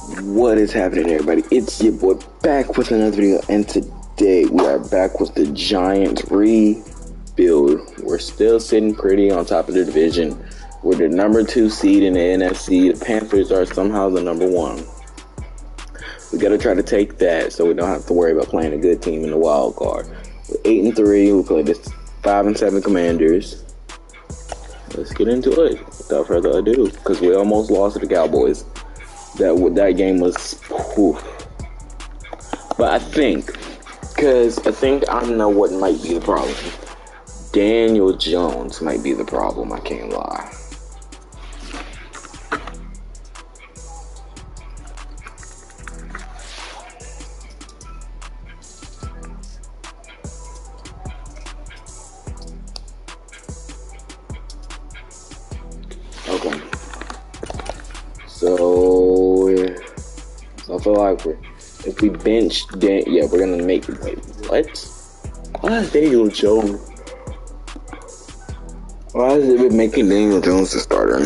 What is happening, everybody? It's your boy back with another video, and today we are back with the Giants rebuild. We're still sitting pretty on top of the division. We're the number 2 seed in the NFC. The Panthers are somehow the number 1. We got to try to take that so we don't have to worry about playing a good team in the wild card. We're 8-3. We play the 5-7 Commanders. Let's get into it without further ado, because we almost lost to the Cowboys. That game was poof. But I think I know what might be the problem. Daniel Jones might be the problem, I can't lie. Okay. So I feel like if we bench we're gonna make it. Wait, what? Why is Daniel Jones? Why is it making Daniel Jones the starter?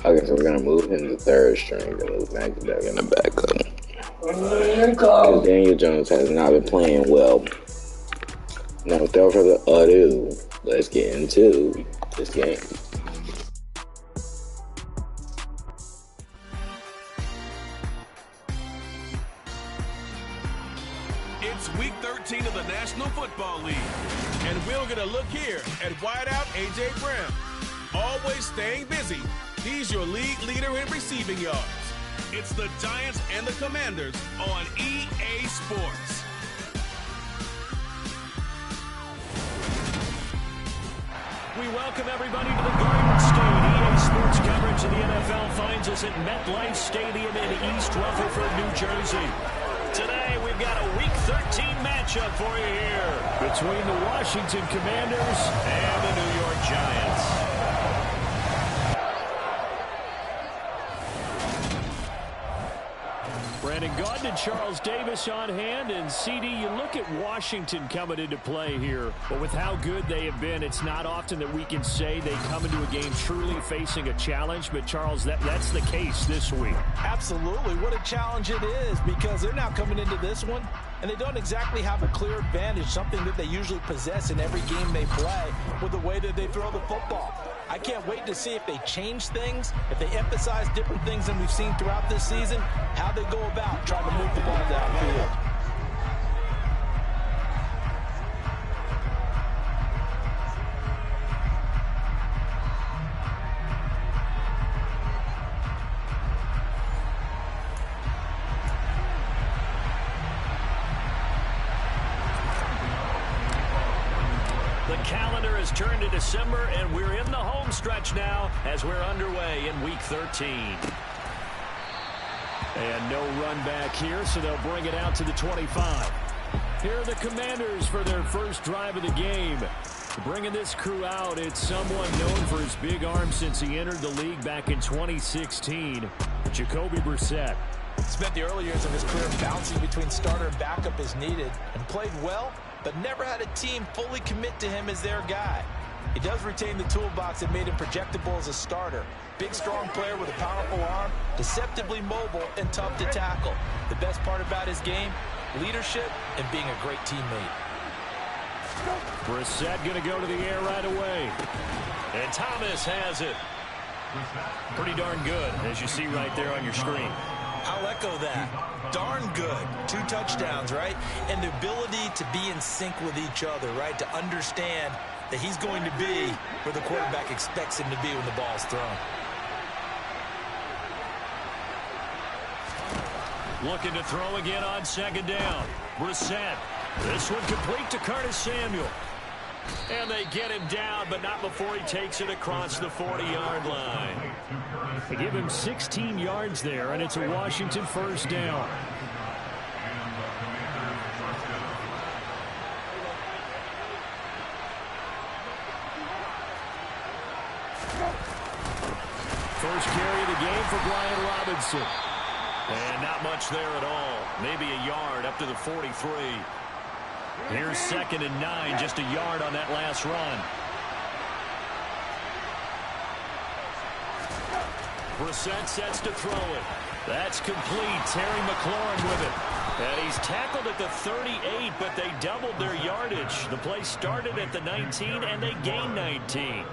Okay, so we're gonna move him to third string and move Mac back in the backup. Because Daniel Jones has not been playing well. Now, without further ado, let's get into this game. It's week 13 of the National Football League, and we're going to look here at wideout A.J. Brown. Always staying busy, he's your league leader in receiving yards. It's the Giants and the Commanders on EA Sports. We welcome everybody to the Garden State. EA Sports coverage of the NFL finds us at MetLife Stadium in East Rutherford, New Jersey. Today, we've got a Week 13 matchup for you here between the Washington Commanders and the New York Giants. Brandon Gaudin and Charles Davis on hand, and CD, you look at Washington coming into play here, but with how good they have been, it's not often that we can say they come into a game truly facing a challenge, but Charles, that's the case this week. Absolutely. What a challenge it is, because they're now coming into this one, and they don't exactly have a clear advantage, something that they usually possess in every game they play with the way that they throw the football. I can't wait to see if they change things, if they emphasize different things than we've seen throughout this season, how they go about trying to move the ball downfield. The calendar has turned to December, and we're in the home stretch now as we're underway in Week 13. And no run back here, so they'll bring it out to the 25. Here are the Commanders for their first drive of the game. Bringing this crew out, it's someone known for his big arm since he entered the league back in 2016, Jacoby Brissett. Spent the early years of his career bouncing between starter and backup as needed, and played well, but never had a team fully commit to him as their guy. He does retain the toolbox that made him projectable as a starter. Big, strong player with a powerful arm, deceptively mobile, and tough to tackle. The best part about his game, leadership and being a great teammate. Brissett going to go to the air right away. And Thomas has it. Pretty darn good, as you see right there on your screen. I'll echo that. Darn good. 2 touchdowns, right? And the ability to be in sync with each other, right? To understand that he's going to be where the quarterback expects him to be when the ball's thrown. Looking to throw again on second down. Brissett. This one complete to Curtis Samuel. And they get him down, but not before he takes it across the 40-yard line. They give him 16 yards there, and it's a Washington first down. First carry of the game for Brian Robinson. And not much there at all. Maybe a yard up to the 43. Here's 2nd and 9, just a yard on that last run. Brissett sets to throw it. That's complete. Terry McLaurin with it. And he's tackled at the 38, but they doubled their yardage. The play started at the 19, and they gained 19.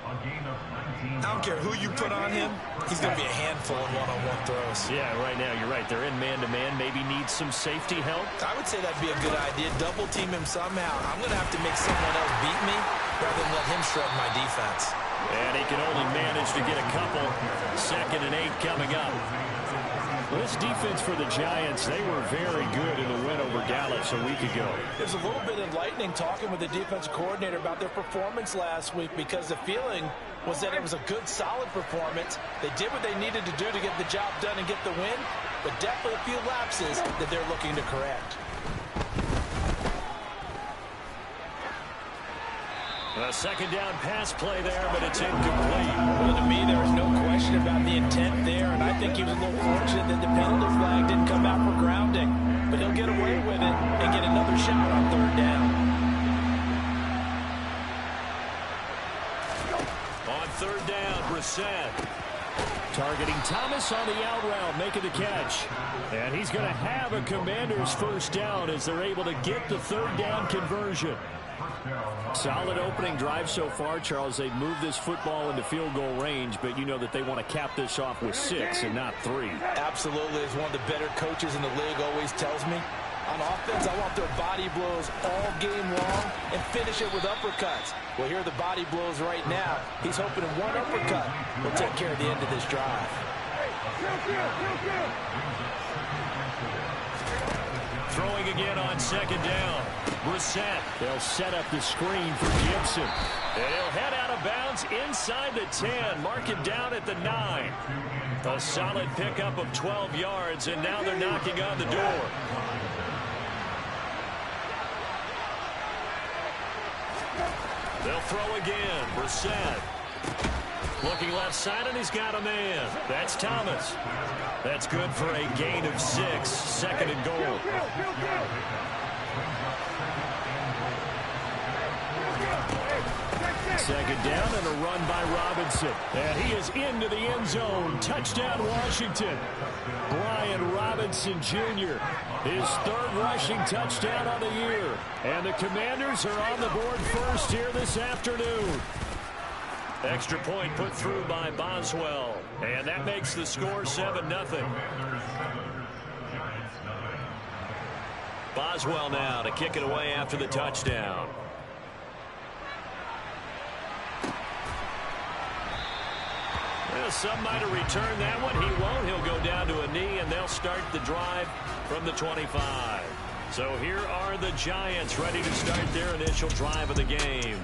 I don't care who you put on him. He's going to be a handful in one-on-one throws. Yeah, right now, you're right. They're in man-to-man. Maybe needs some safety help. I would say that'd be a good idea. Double team him somehow. I'm going to have to make someone else beat me rather than let him shred my defense. And he can only manage to get a couple. 2nd and 8 coming up. This defense for the Giants, they were very good in the win over Dallas a week ago. There's a little bit enlightening talking with the defensive coordinator about their performance last week, because the feeling was that it was a good, solid performance. They did what they needed to do to get the job done and get the win, but definitely a few lapses that they're looking to correct. A 2nd down pass play there, but it's incomplete. Well, to me, there was no question about the intent there, and I think he was a little fortunate that the penalty flag didn't come out for grounding. But he'll get away with it and get another shot on 3rd down. On 3rd down, Brissett. Targeting Thomas on the out route, making the catch. And he's going to have a Commanders 1st down as they're able to get the 3rd down conversion. Solid opening drive so far, Charles. They've moved this football into field goal range, but you know that they want to cap this off with 6 and not 3. Absolutely. As one of the better coaches in the league always tells me, on offense, I want their body blows all game long and finish it with uppercuts. Well, here are the body blows right now. He's hoping one uppercut will take care of the end of this drive. Throwing again on 2nd down. Brissett. They'll set up the screen for Gibson. And he'll head out of bounds inside the 10. Mark it down at the 9. A solid pickup of 12 yards, and now they're knocking on the door. They'll throw again. Brissett. Looking left side, and he's got a man. That's Thomas. That's good for a gain of 6. 2nd and goal. Second down and a run by Robinson. And he is into the end zone. Touchdown, Washington. Brian Robinson Jr. His 3rd rushing touchdown on the year. And the Commanders are on the board first here this afternoon. Extra point put through by Boswell. And that makes the score 7-0. Boswell now to kick it away after the touchdown. Well, some might have returned that one. He won't. He'll go down to a knee, and they'll start the drive from the 25. So here are the Giants ready to start their initial drive of the game.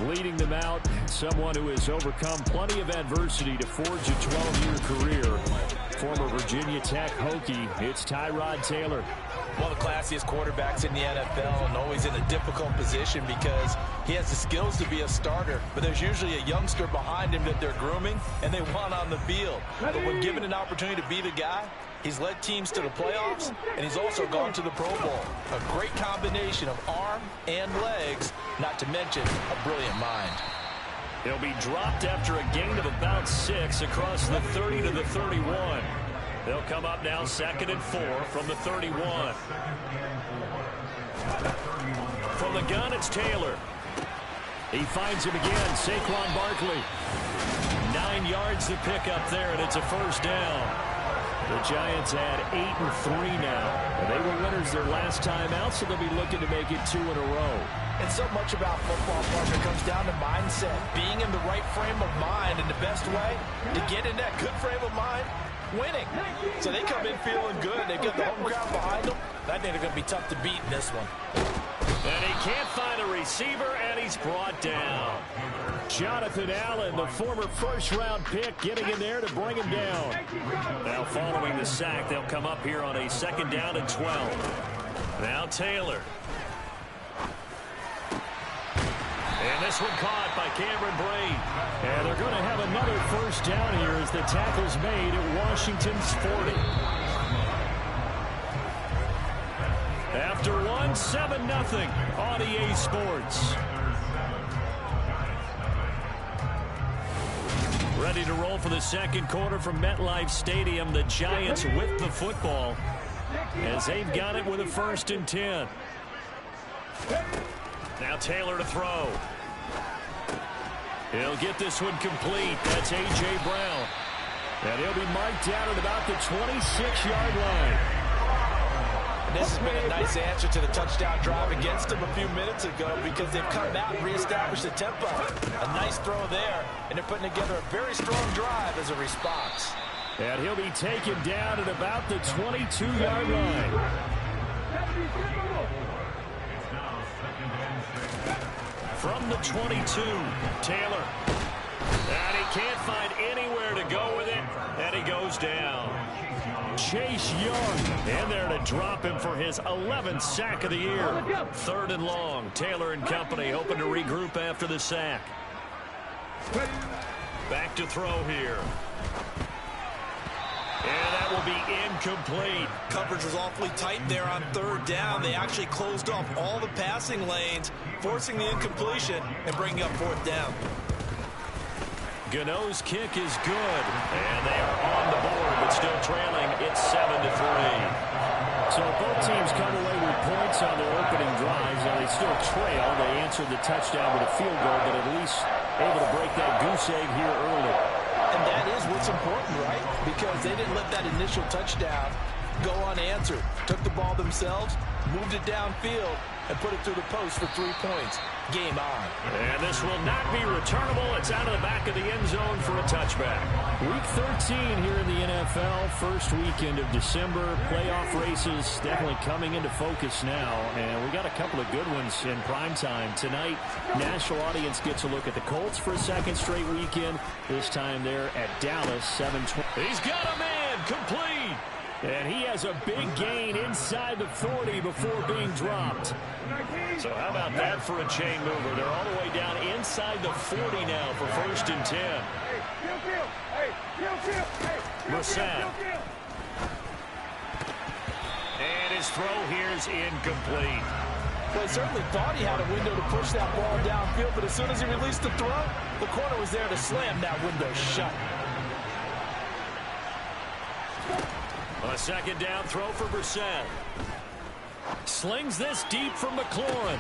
Leading them out, someone who has overcome plenty of adversity to forge a 12-year career. Former Virginia Tech Hokie, it's Tyrod Taylor. One of the classiest quarterbacks in the NFL, and always in a difficult position because he has the skills to be a starter, but there's usually a youngster behind him that they're grooming, and they want on the field. But when given an opportunity to be the guy, he's led teams to the playoffs, and he's also gone to the Pro Bowl. A great combination of arm and legs, not to mention a brilliant mind. He'll be dropped after a gain of about 6 across the 30 to the 31. They'll come up now 2nd and 4 from the 31. From the gun, it's Taylor. He finds him again, Saquon Barkley. 9 yards to pick up there, and it's a 1st down. The Giants had 8-3 now. They were winners their last time out, so they'll be looking to make it 2 in a row. And so much about football, partner, comes down to mindset. Being in the right frame of mind, and the best way to get in that good frame of mind, winning. So they come in feeling good. They've got the home crowd behind them. I think they're going to be tough to beat in this one. And he can't find a receiver, and he's brought down. Jonathan Allen, the former 1st-round pick, getting in there to bring him down. Now following the sack, they'll come up here on a 2nd down and 12. Now Taylor. And this one caught by Cameron Brate. And they're going to have another 1st down here as the tackle's made at Washington's 40. After one, 7-0 on EA Sports. Ready to roll for the second quarter from MetLife Stadium. The Giants with the football as they've got it with a 1st and 10. Now Taylor to throw. He'll get this one complete. That's A.J. Brown. And he'll be marked down at about the 26-yard line. And this has been a nice answer to the touchdown drive against them a few minutes ago because they've come out and reestablished the tempo. A nice throw there, and they're putting together a very strong drive as a response. And he'll be taken down at about the 22-yard line. From the 22, Taylor. And he can't find anywhere to go with it, and he goes down. Chase Young in there to drop him for his 11th sack of the year. 3rd and long. Taylor and company hoping to regroup after the sack. Back to throw here. And that will be incomplete. Coverage was awfully tight there on 3rd down. They actually closed off all the passing lanes, forcing the incompletion and bringing up 4th down. Gano's kick is good, and they are on the board, but still trailing. It's 7-3. So both teams come away with points on their opening drives. Now they still trail. They answered the touchdown with a field goal, but at least able to break that goose egg here early. And that is what's important, right? Because they didn't let that initial touchdown go unanswered. Took the ball themselves, moved it downfield, and put it through the post for 3 points. Game on. And this will not be returnable. It's out of the back of the end zone for a touchback. Week 13 here in the NFL. First weekend of December. Playoff races definitely coming into focus now. And we got a couple of good ones in primetime. Tonight, national audience gets a look at the Colts for a second straight weekend. This time they're at Dallas, 7-20. He's got a man complete. And he has a big gain inside the 40 before being dropped. So how about that for a chain mover? They're all the way down inside the 40 now for 1st and 10. Brissett. And his throw here is incomplete. Well, he certainly thought he had a window to push that ball downfield, but as soon as he released the throw, the corner was there to slam that window shut. A 2nd down throw for Brissett. Slings this deep from McLaurin.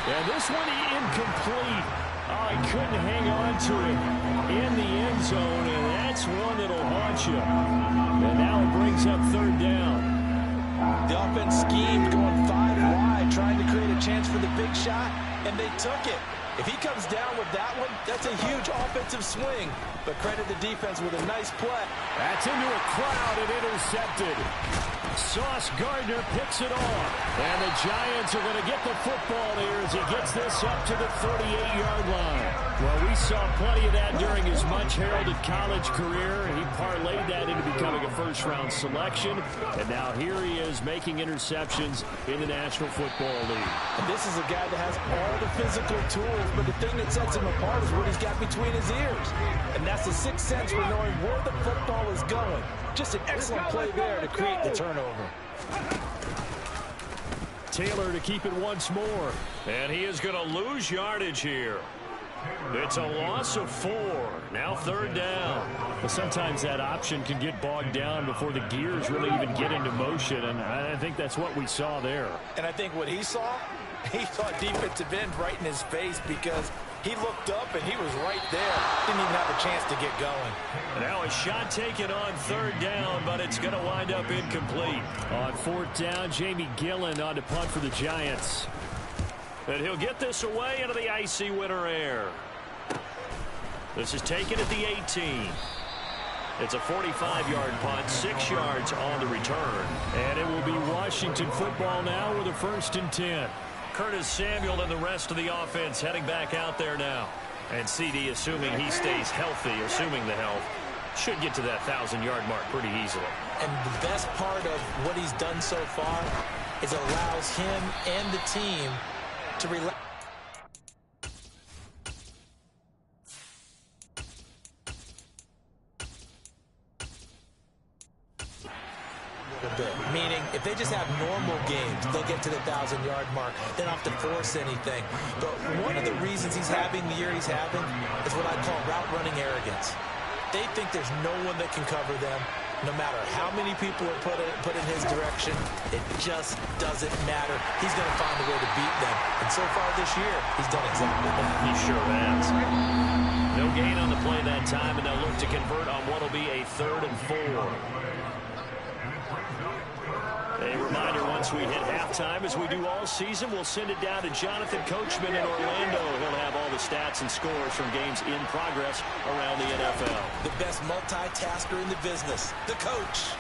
And this one incomplete. Oh, he couldn't hang on to it in the end zone, and that's one that'll haunt you. And now it brings up 3rd down. The offense schemed going 5 wide, trying to create a chance for the big shot, and they took it. If he comes down with that one, that's a huge offensive swing. But credit the defense with a nice play. That's into a crowd and intercepted. Sauce Gardner picks it off. And the Giants are going to get the football here as he gets this up to the 38-yard line. Well, we saw plenty of that during his much-heralded college career. He parlayed that into becoming a first-round selection. And now here he is making interceptions in the National Football League. And this is a guy that has all the physical tools, but the thing that sets him apart is what he's got between his ears. And that's the sixth sense for knowing where the football is going. Just an excellent play there to create the turnover. Taylor to keep it once more. And he is going to lose yardage here. It's a loss of 4. Now 3rd down. Well, sometimes that option can get bogged down before the gears really even get into motion, and I think that's what we saw there. And I think what he saw defensive end right in his face because he looked up and he was right there. Didn't even have a chance to get going. Now a shot taken on 3rd down, but it's going to wind up incomplete. On 4th down, Jamie Gillen on to punt for the Giants. And he'll get this away into the icy winter air. This is taken at the 18. It's a 45-yard punt, 6 yards on the return. And it will be Washington football now with a 1st and 10. Curtis Samuel and the rest of the offense heading back out there now. And CD, assuming he stays healthy, assuming the health, should get to that 1,000-yard mark pretty easily. And the best part of what he's done so far is it allows him and the team to relax. Meaning, if they just have normal games, they'll get to the 1,000-yard mark. They don't have to force anything. But one of the reasons he's having the year he's having is what I call route running arrogance. They think there's no one that can cover them. No matter how many people are put in his direction, it just doesn't matter. He's going to find a way to beat them. And so far this year, he's done exactly that. He sure has. No gain on the play that time, and they'll look to convert on what will be a 3rd and 4. A reminder, once we hit halftime, as we do all season, we'll send it down to Jonathan Coachman in Orlando. He'll have all the stats and scores from games in progress around the NFL. The best multitasker in the business, the coach.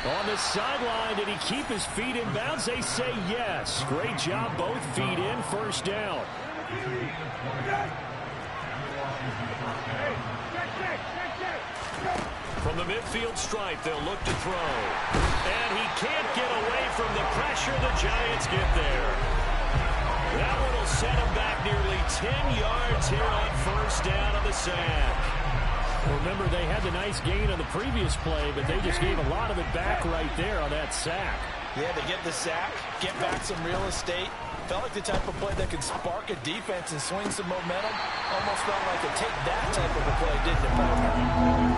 On the sideline, did he keep his feet in bounds? They say yes. Great job, both feet in, first down. From the midfield stripe, they'll look to throw. And he can't get away from the pressure. The Giants get there. That one will set him back nearly 10 yards here on first down on the sack. Remember, they had the nice gain on the previous play, but they just gave a lot of it back right there on that sack. Yeah, they get the sack, get back some real estate. Felt like the type of play that could spark a defense and swing some momentum. Almost felt like a take that type of a play, didn't it, partner?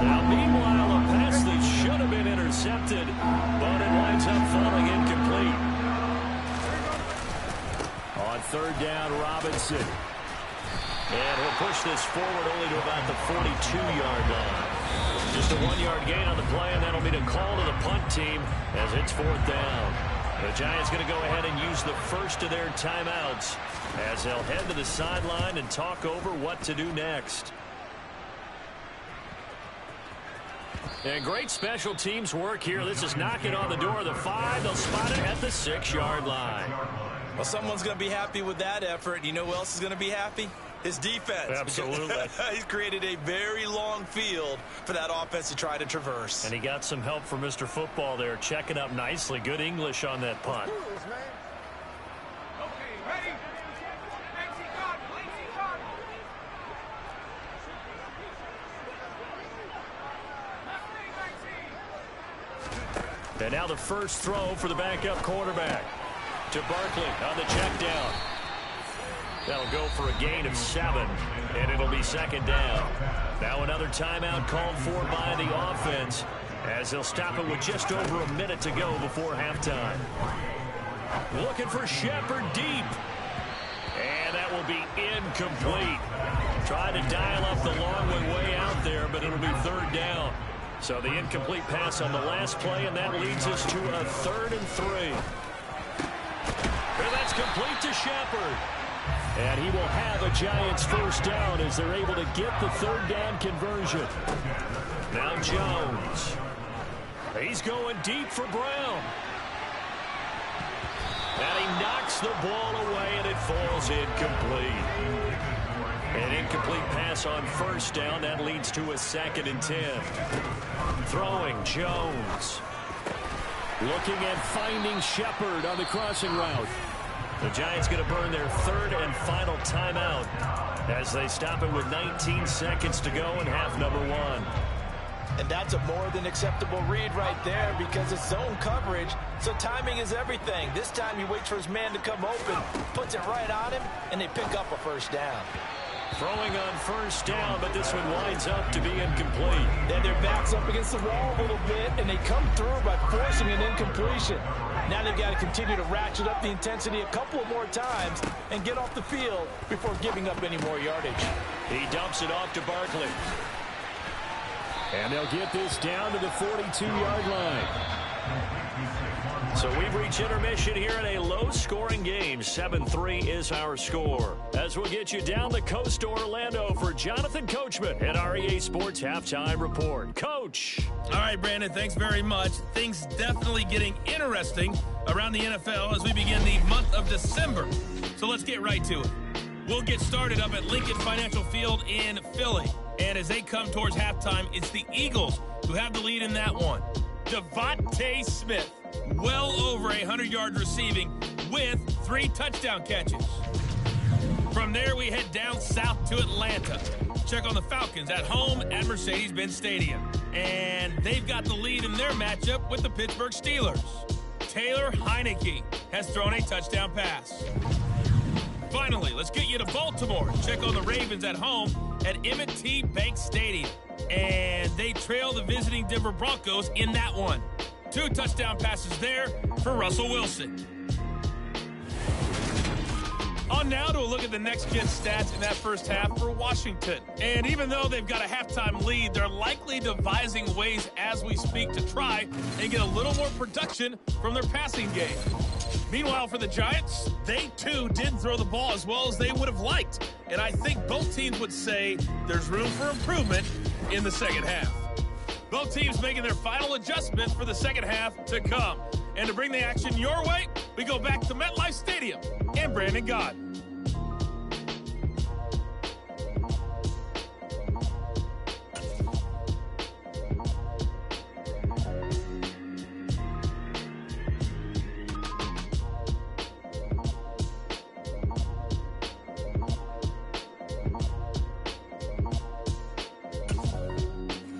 Now, meanwhile, a pass that should have been intercepted, but it winds up falling incomplete. On 3rd down, Robinson. And he'll push this forward only to about the 42-yard line. Just a 1-yard gain on the play, and that'll be the call to the punt team as it's 4th down. The Giants going to go ahead and use the first of their timeouts as they'll head to the sideline and talk over what to do next. And great special teams work here. This is knocking on the door of the 5. They'll spot it at the 6-yard line. Well, someone's going to be happy with that effort. You know who else is going to be happy? His defense. Absolutely. He's created a very long field for that offense to try to traverse. And he got some help from Mr. Football there, checking up nicely. Good English on that punt. And now the first throw for the backup quarterback to Barkley on the check down. That'll go for a gain of 7, and it'll be 2nd down. Now another timeout called for by the offense as they'll stop it with just over a minute to go before halftime. Looking for Shepard deep. And that will be incomplete. Trying to dial up the long way out there, but it'll be 3rd down. So the incomplete pass on the last play, and that leads us to a 3rd and 3. And that's complete to Shepard. And he will have a Giants first down as they're able to get the 3rd down conversion. Now Jones. He's going deep for Brown. And he knocks the ball away, and it falls incomplete. An incomplete pass on first down. That leads to a 2nd and 10. Throwing Jones. Looking at finding Shepard on the crossing route. The Giants going to burn their 3rd and final timeout as they stop it with 19 seconds to go in half number 1. And that's a more than acceptable read right there because it's zone coverage, so timing is everything. This time he waits for his man to come open, puts it right on him, and they pick up a first down. Throwing on first down, but this one winds up to be incomplete. Then their back's up against the wall a little bit, and they come through by forcing an incompletion. Now they've got to continue to ratchet up the intensity a couple of more times and get off the field before giving up any more yardage. He dumps it off to Barkley. And they'll get this down to the 42-yard line. So we've reached intermission here in a low-scoring game. 7-3 is our score. As we'll get you down the coast to Orlando for Jonathan Coachman at our EA Sports Halftime Report. Coach. All right, Brandon, thanks very much. Things definitely getting interesting around the NFL as we begin the month of December. So let's get right to it. We'll get started up at Lincoln Financial Field in Philly. And as they come towards halftime, it's the Eagles who have the lead in that one. Devontae Smith, well over 100 yards receiving with 3 touchdown catches. From there, we head down south to Atlanta. Check on the Falcons at home at Mercedes-Benz Stadium. And they've got the lead in their matchup with the Pittsburgh Steelers. Taylor Heineke has thrown a touchdown pass. Finally, let's get you to Baltimore. Check on the Ravens at home at M&T Bank Stadium. and they trail the visiting Denver Broncos in that one. 2 touchdown passes there for Russell Wilson. On now to a look at the next-gen stats in that first half for Washington. And even though they've got a halftime lead, they're likely devising ways as we speak to try and get a little more production from their passing game. Meanwhile, for the Giants, they too didn't throw the ball as well as they would have liked. And I think both teams would say there's room for improvement in the second half. Both teams making their final adjustments for the second half to come. And to bring the action your way, we go back to MetLife Stadium and Brandon Gott.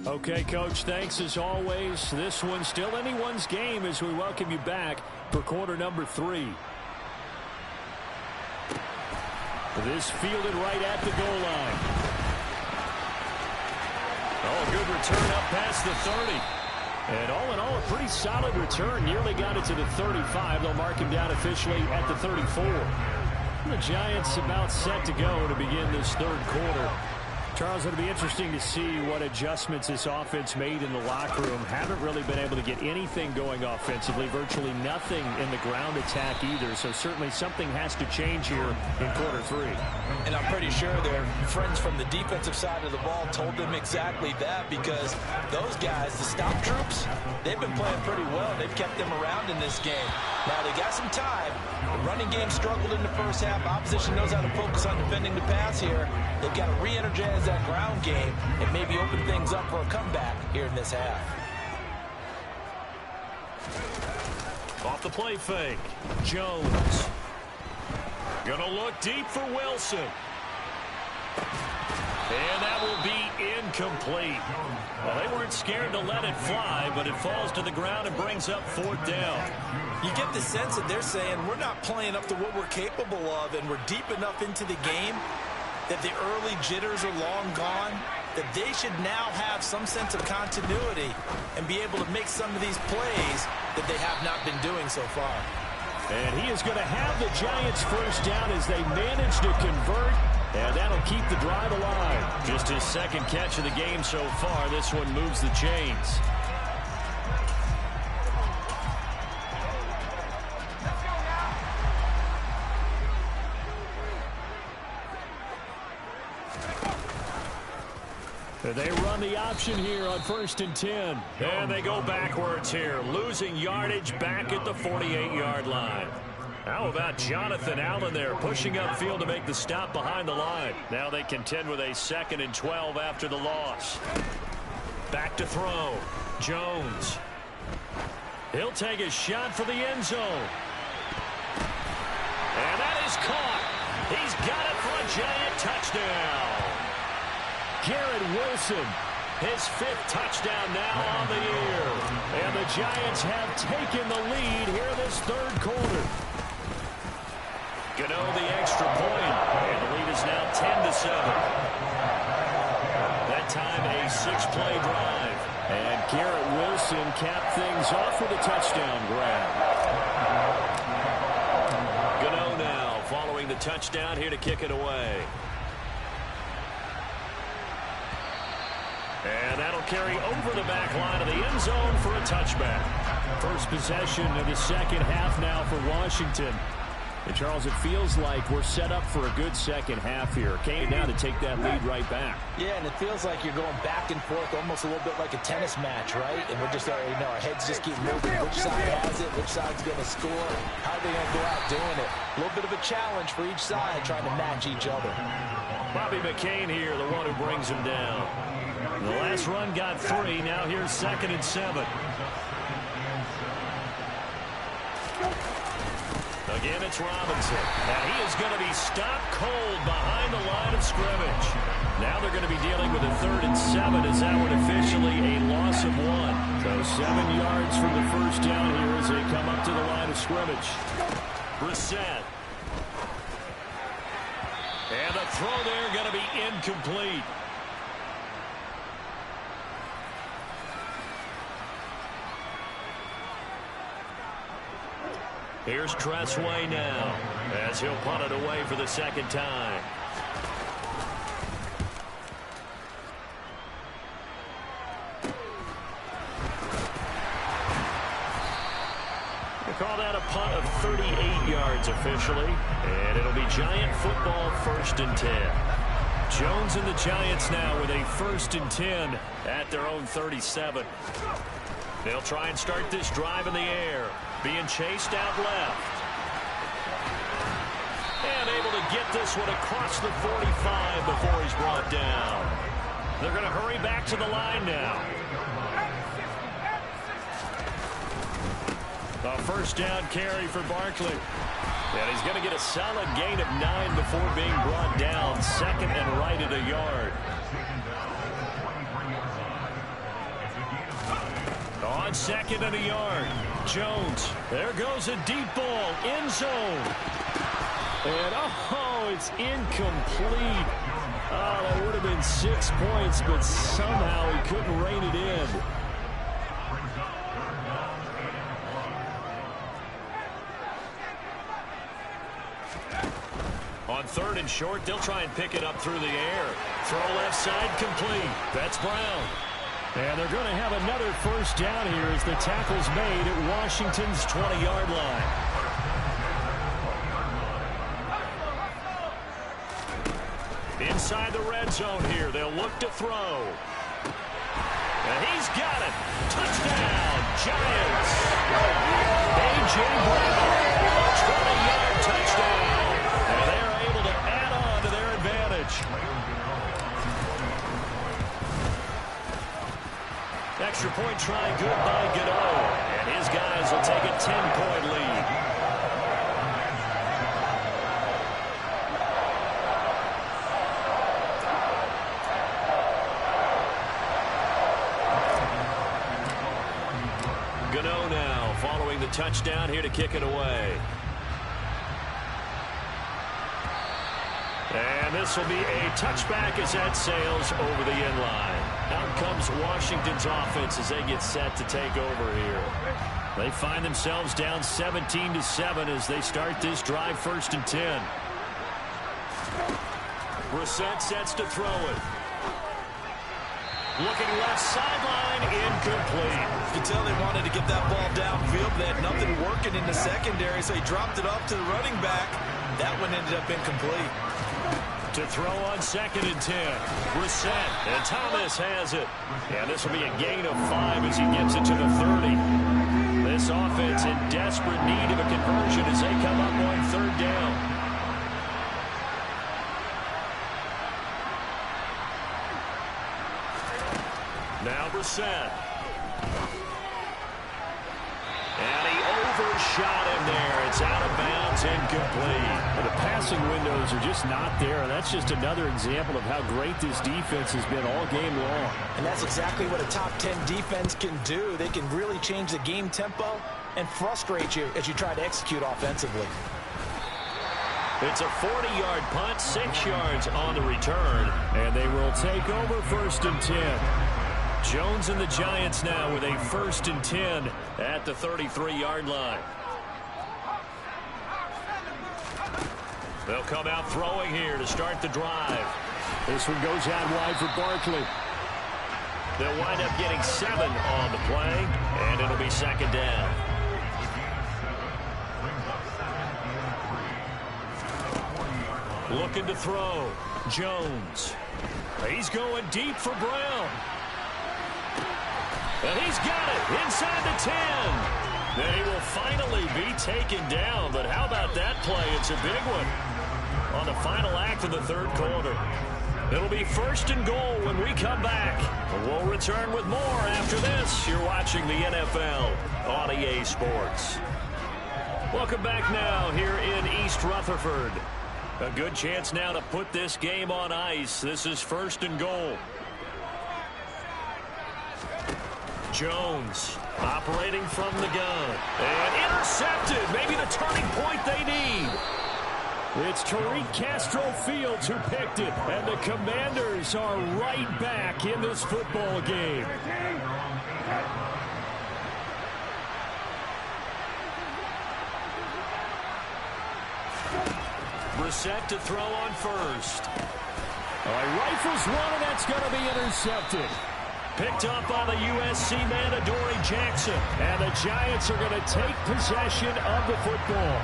Okay, Coach, thanks as always. This one's still anyone's game as we welcome you back for quarter number 3. This fielded right at the goal line. Oh, good return up past the 30. And all in all, a pretty solid return. Nearly got it to the 35. They'll mark him down officially at the 34. The Giants about set to go to begin this third quarter. Charles, it'll be interesting to see what adjustments this offense made in the locker room. Haven't really been able to get anything going offensively, virtually nothing in the ground attack either. So certainly something has to change here in quarter 3. And I'm pretty sure their friends from the defensive side of the ball told them exactly that, because those guys, the stop troops, they've been playing pretty well. They've kept them around in this game. Now they got some time. The running game struggled in the first half. Opposition knows how to focus on defending the pass here. They've got to re-energize that ground game and maybe open things up for a comeback here in this half. Off the play fake. Jones. Gonna look deep for Wilson. And that will be incomplete. Well, they weren't scared to let it fly, but it falls to the ground and brings up 4th down. You get the sense that they're saying we're not playing up to what we're capable of, and we're deep enough into the game that the early jitters are long gone, that they should now have some sense of continuity and be able to make some of these plays that they have not been doing so far. And he is going to have the Giants first down as they manage to convert, and that'll keep the drive alive. Just his second catch of the game so far. This one moves the chains. They run the option here on 1st and 10. And they go backwards here, losing yardage back at the 48-yard line. How about Jonathan Allen there, pushing upfield to make the stop behind the line. Now they contend with a 2nd and 12 after the loss. Back to throw. Jones. He'll take a shot for the end zone. And that is caught. He's got it for a Giant touchdown. Garrett Wilson, his 5th touchdown now on the year. And the Giants have taken the lead here this third quarter. Gano the extra point, and the lead is now 10-7. That time a 6-play drive. And Garrett Wilson capped things off with a touchdown grab. Gano now following the touchdown here to kick it away. And that'll carry over the back line of the end zone for a touchback. First possession of the second half now for Washington. And Charles, it feels like we're set up for a good second half here. Came now to take that lead right back. Yeah, and it feels like you're going back and forth, almost a little bit like a tennis match, right? And we're just already know our heads just keep moving. Which side has it? Which side's going to score? How are they going to go out doing it? A little bit of a challenge for each side, trying to match each other. Bobby McCain here, the one who brings him down. The last run got 3. Now here's 2nd and 7. Again, it's Robinson. And he is going to be stopped cold behind the line of scrimmage. Now they're going to be dealing with a 3rd and 7 as that one officially a loss of 1. So 7 yards from the first down here as they come up to the line of scrimmage. Brissett. And the throw there going to be incomplete. Here's Tressway now as he'll punt it away for the second time. They call that a punt of 38 yards officially, and it'll be Giant football 1st and 10. Jones and the Giants now with a 1st and 10 at their own 37. They'll try and start this drive in the air, being chased out left. And able to get this one across the 45 before he's brought down. They're going to hurry back to the line now. A 1st down carry for Barkley. And he's going to get a solid gain of 9 before being brought down. 2nd and right at a yard. On 2nd and a yard, Jones. There goes a deep ball, end zone. And, oh, it's incomplete. Oh, that would have been 6 points, but somehow he couldn't rein it in. On 3rd and short, they'll try and pick it up through the air. Throw left side complete. That's Brown. And they're going to have another 1st down here as the tackle's made at Washington's 20-yard line. Inside the red zone here, they'll look to throw. And he's got it. Touchdown, Giants. A.J. Brown, a 20-yard touchdown. And they're able to add on to their advantage. Extra point try good by Gano. And his guys will take a 10-point lead. Gano now following the touchdown here to kick it away. And this will be a touchback as that sails over the end line. Out comes Washington's offense as they get set to take over here. They find themselves down 17-7 as they start this drive 1st and 10. Brissett sets to throw it. Looking left sideline, incomplete. You can tell they wanted to get that ball downfield. They had nothing working in the secondary, so he dropped it off to the running back. That one ended up incomplete. To throw on 2nd and 10. Brissett, and Thomas has it. And this will be a gain of 5 as he gets it to the 30. This offense in desperate need of a conversion as they come up on 3rd down. Now Brissett. And he overshot him there. It's out of bounds, incomplete. The passing windows are just not there. That's just another example of how great this defense has been all game long. And that's exactly what a top 10 defense can do. They can really change the game tempo and frustrate you as you try to execute offensively. It's a 40-yard punt, 6 yards on the return, and they will take over 1st and 10. Jones and the Giants now with a 1st and 10 at the 33-yard line. They'll come out throwing here to start the drive. This one goes out wide for Barkley. They'll wind up getting 7 on the play, and it'll be 2nd down. Looking to throw. Jones. He's going deep for Brown. And he's got it inside the 10. Then he will finally be taken down. But how about that play? It's a big one on the final act of the 3rd quarter. It'll be 1st and goal when we come back. We'll return with more after this. You're watching the NFL on EA Sports. Welcome back now here in East Rutherford. A good chance now to put this game on ice. This is 1st and goal. Jones operating from the gun. And intercepted. Maybe the turning point they need. It's Tariq Castro-Fields who picked it. And the Commanders are right back in this football game. Brissett to throw on first. All right, rifles one, and that's going to be intercepted. Picked up by the USC man, Adoree Jackson. And the Giants are going to take possession of the football.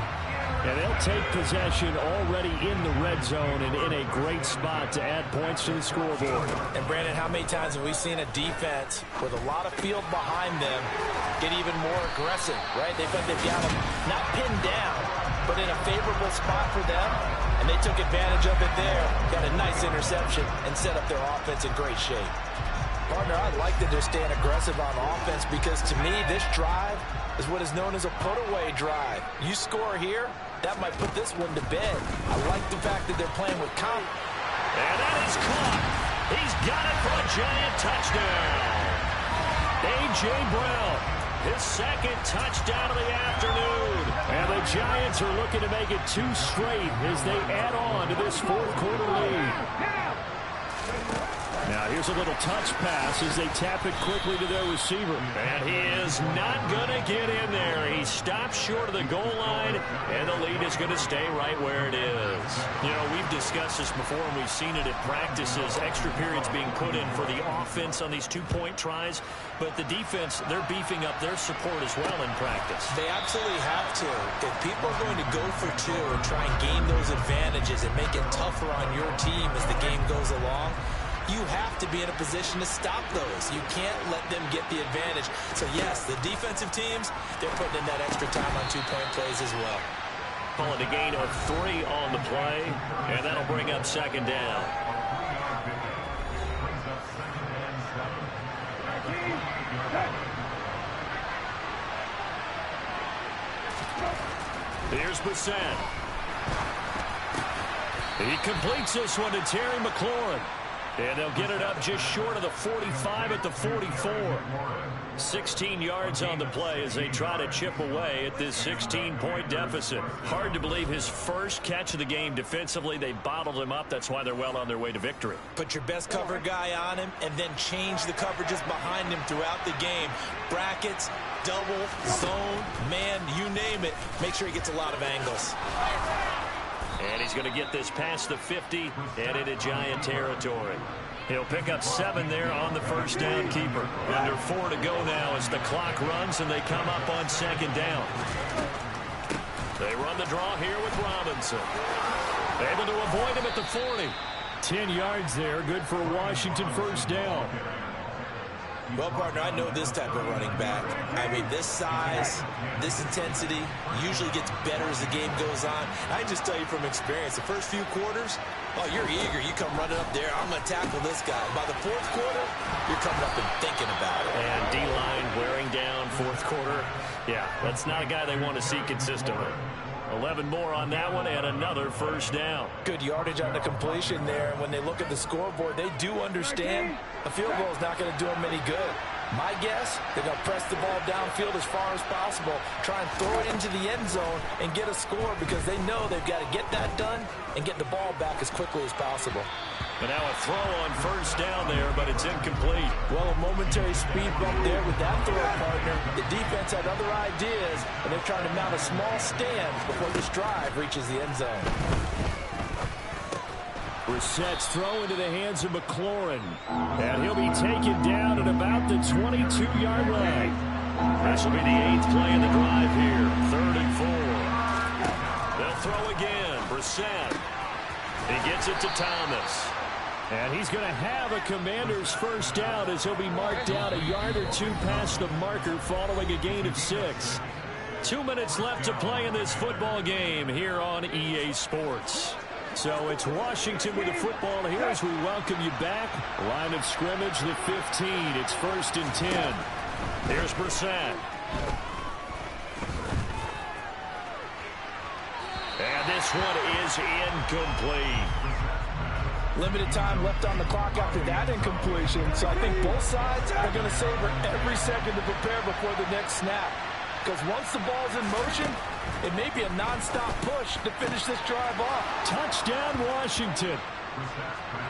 And they'll take possession already in the red zone and in a great spot to add points to the scoreboard. And, Brandon, how many times have we seen a defense with a lot of field behind them get even more aggressive, right? They feel like they've got them not pinned down, but in a favorable spot for them. And they took advantage of it there. Got a nice interception and set up their offense in great shape. Partner, I like that they're staying aggressive on offense because, to me, this drive is what is known as a put-away drive. You score here, that might put this one to bed. I like the fact that they're playing with confidence. And that is caught. He's got it for a Giant touchdown. A.J. Brown, his second touchdown of the afternoon. And the Giants are looking to make it 2 straight as they add on to this fourth quarter lead. Now here's a little touch pass as they tap it quickly to their receiver. And he is not going to get in there. He stops short of the goal line, and the lead is going to stay right where it is. You know, we've discussed this before, and we've seen it at practices. Extra periods being put in for the offense on these 2-point tries. But the defense, they're beefing up their support as well in practice. They absolutely have to. If people are going to go for 2 and try and gain those advantages and make it tougher on your team as the game goes along, you have to be in a position to stop those. You can't let them get the advantage. So, yes, the defensive teams, they're putting in that extra time on 2-point plays as well. Calling a gain of 3 on the play, and that'll bring up second down. Here's Brissett. He completes this one to Terry McLaurin. And they'll get it up just short of the 45 at the 44. 16 yards on the play as they try to chip away at this 16-point deficit. Hard to believe his first catch of the game defensively. They bottled him up. That's why they're well on their way to victory. Put your best cover guy on him and then change the coverages behind him throughout the game. Brackets, double, zone, man, you name it. Make sure he gets a lot of angles. And he's going to get this past the 50 and into Giant territory. He'll pick up 7 there on the first down keeper. Under 4 to go now as the clock runs and they come up on second down. They run the draw here with Robinson. Able to avoid him at the 40. 10 yards there, good for a Washington first down. Well, partner, I know this type of running back. I mean, this size, this intensity usually gets better as the game goes on. I just tell you from experience, the first few quarters, oh, you're eager. You come running up there, I'm going to tackle this guy. By the fourth quarter, you're coming up and thinking about it. And D-line wearing down fourth quarter. Yeah, that's not a guy they want to see consistently. 11 more on that one and another first down. Good yardage on the completion there. When they look at the scoreboard, they do understand a field goal is not going to do them any good. My guess, they're going to press the ball downfield as far as possible, try and throw it into the end zone and get a score because they know they've got to get that done and get the ball back as quickly as possible. But now a throw on first down there, but it's incomplete. Well, a momentary speed bump there with that throw, partner. The defense had other ideas, and they're trying to mount a small stand before this drive reaches the end zone. Brissett's throw into the hands of McLaurin. And he'll be taken down at about the 22-yard line. This will be the 8th play in the drive here. 3rd and 4. They'll throw again. Brissett. He gets it to Thomas. And he's going to have a Commander's first down as he'll be marked down a yard or 2 past the marker following a gain of 6. 2 minutes left to play in this football game here on EA Sports. So it's Washington with the football here as we welcome you back. Line of scrimmage, the 15. It's 1st and 10. Here's Brissett. And this one is incomplete. Limited time left on the clock after that incompletion, so I think both sides are going to savor every second to prepare before the next snap. Because once the ball's in motion, it may be a nonstop push to finish this drive off. Touchdown, Washington.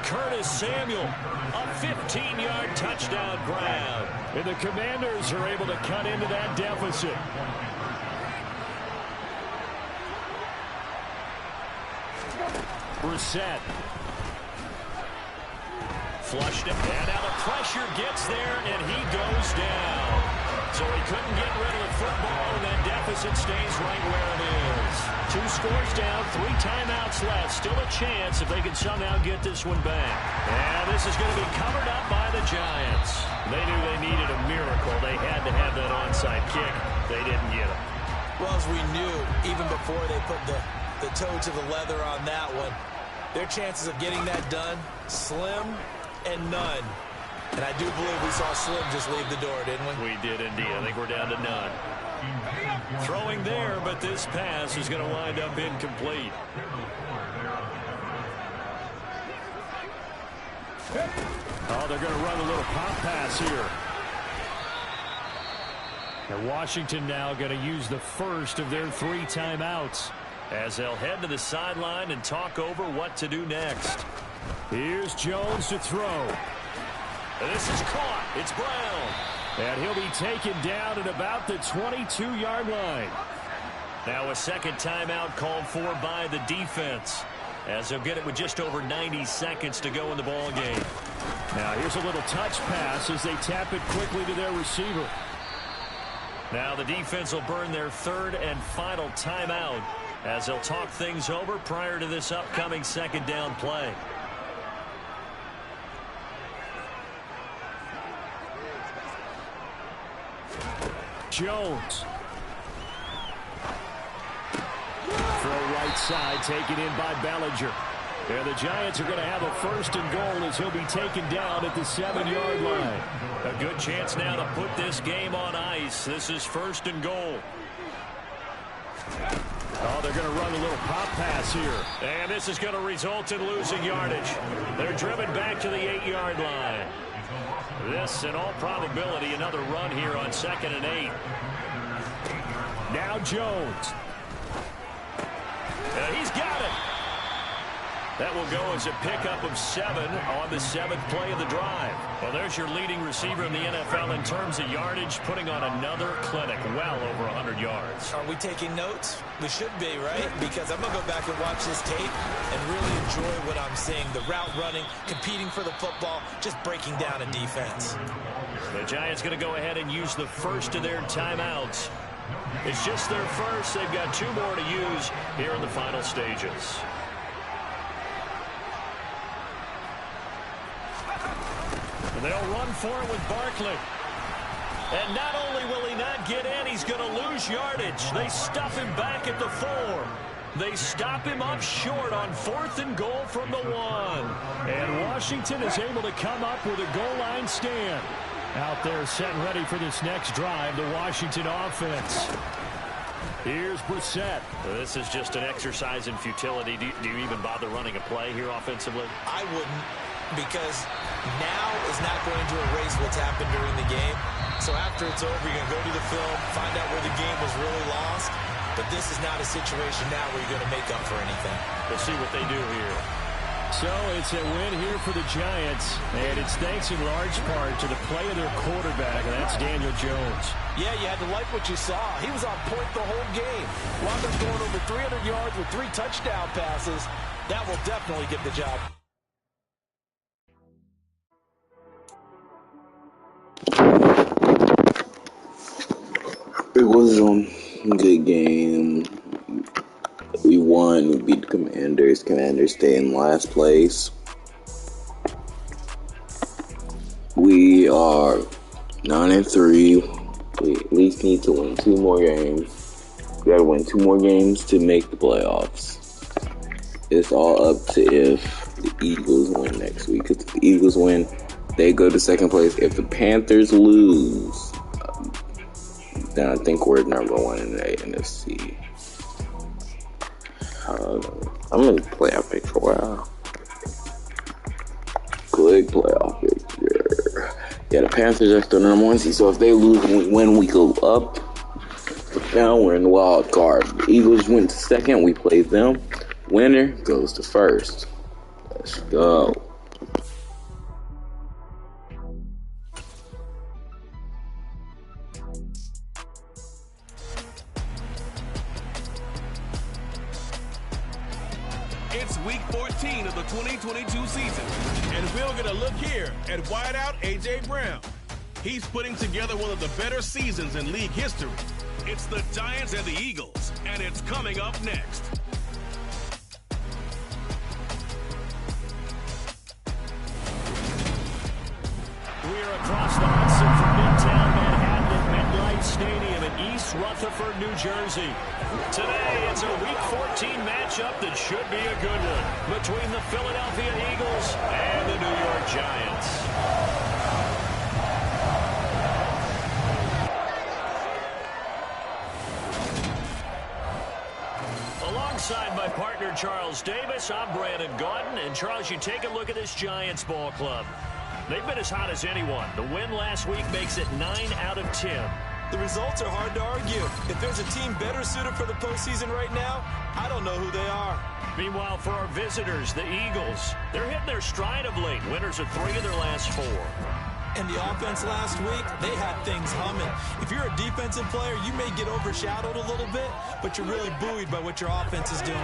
Curtis Samuel, a 15-yard touchdown grab. And the Commanders are able to cut into that deficit. Brissett. Flushed him, and now the pressure gets there, and he goes down. So he couldn't get rid of the football, and that deficit stays right where it is. 2 scores down, 3 timeouts left. Still a chance if they can somehow get this one back. And this is going to be covered up by the Giants. They knew they needed a miracle. They had to have that onside kick. They didn't get it. Well, as we knew, even before they put the toe to the leather on that one, their chances of getting that done, slim and none. And I do believe we saw Slim just leave the door, didn't we? We did indeed. I think we're down to none. Throwing there, but this pass is going to wind up incomplete. Oh, they're going to run a little pop pass here. And Washington now going to use the first of their 3 timeouts as they'll head to the sideline and talk over what to do next. Here's Jones to throw. And this is caught. It's Brown. And he'll be taken down at about the 22-yard line. Now a second timeout called for by the defense, as they'll get it with just over 90 seconds to go in the ball game. Now here's a little touch pass as they tap it quickly to their receiver. Now the defense will burn their 3rd and final timeout as they'll talk things over prior to this upcoming second down play. Jones. Throw right side, taken in by Bellinger. And the Giants are going to have a 1st and goal as he'll be taken down at the 7-yard line. A good chance now to put this game on ice. This is 1st and goal. Oh, they're going to run a little pop pass here. And this is going to result in losing yardage. They're driven back to the 8-yard line. This, in all probability, another run here on 2nd and 8. Now Jones. And he's got it. That will go as a pickup of 7 on the 7th play of the drive. Well, there's your leading receiver in the NFL in terms of yardage, putting on another clinic, well over 100 yards. Are we taking notes? We should be, right? Because I'm going to go back and watch this tape and really enjoy what I'm seeing. The route running, competing for the football, just breaking down a defense. The Giants going to go ahead and use the first of their timeouts. It's just their first. They've got 2 more to use here in the final stages. And they'll run for it with Barkley. And not only will he not get in, he's going to lose yardage. They stuff him back at the 4. They stop him up short on 4th and goal from the 1. And Washington is able to come up with a goal line stand. Out there set and ready for this next drive, the Washington offense. Here's Brissett. This is just an exercise in futility. Do you even bother running a play here offensively? I wouldn't, because now is not going to erase what's happened during the game. So after it's over, you're going to go to the film, find out where the game was really lost. But this is not a situation now where you're going to make up for anything. We'll see what they do here. So it's a win here for the Giants, and it's thanks in large part to the play of their quarterback, and that's Daniel Jones. Yeah, you had to like what you saw. He was on point the whole game. Wound up going over 300 yards with 3 touchdown passes. That will definitely get the job. It was a good game. We won. We beat the Commanders. Commanders stay in last place. We are 9-3. We at least need to win 2 more games. We got to win 2 more games to make the playoffs. It's all up to if the Eagles win next week. If the Eagles win, they go to 2nd place. If the Panthers lose, then I think we're number 1 in the NFC. I'm in the playoff picture. Wow. Good playoff picture. Yeah, the Panthers are still number 1 seed. So if they lose and win, we go up. Now we're in the wild card. The Eagles went to 2nd. We play them. Winner goes to 1st. Let's go. It's week 14 of the 2022 season, and we're going to look here at wideout A.J. Brown. He's putting together one of the better seasons in league history. It's the Giants and the Eagles, and it's coming up next. We're across the Hudson from Midtown Manhattan at MetLife Stadium in East Rutherford, New Jersey. Today, it's a Week 14 matchup that should be a good one between the Philadelphia Eagles and the New York Giants. Alongside my partner, Charles Davis, I'm Brandon Gaudin. And, Charles, you take a look at this Giants ball club. They've been as hot as anyone. The win last week makes it 9 out of 10. The results are hard to argue. If there's a team better suited for the postseason right now, I don't know who they are. Meanwhile, for our visitors, the Eagles, they're hitting their stride of late. Winners of 3 of their last 4. And the offense last week, they had things humming. If you're a defensive player, you may get overshadowed a little bit, but you're really buoyed by what your offense is doing.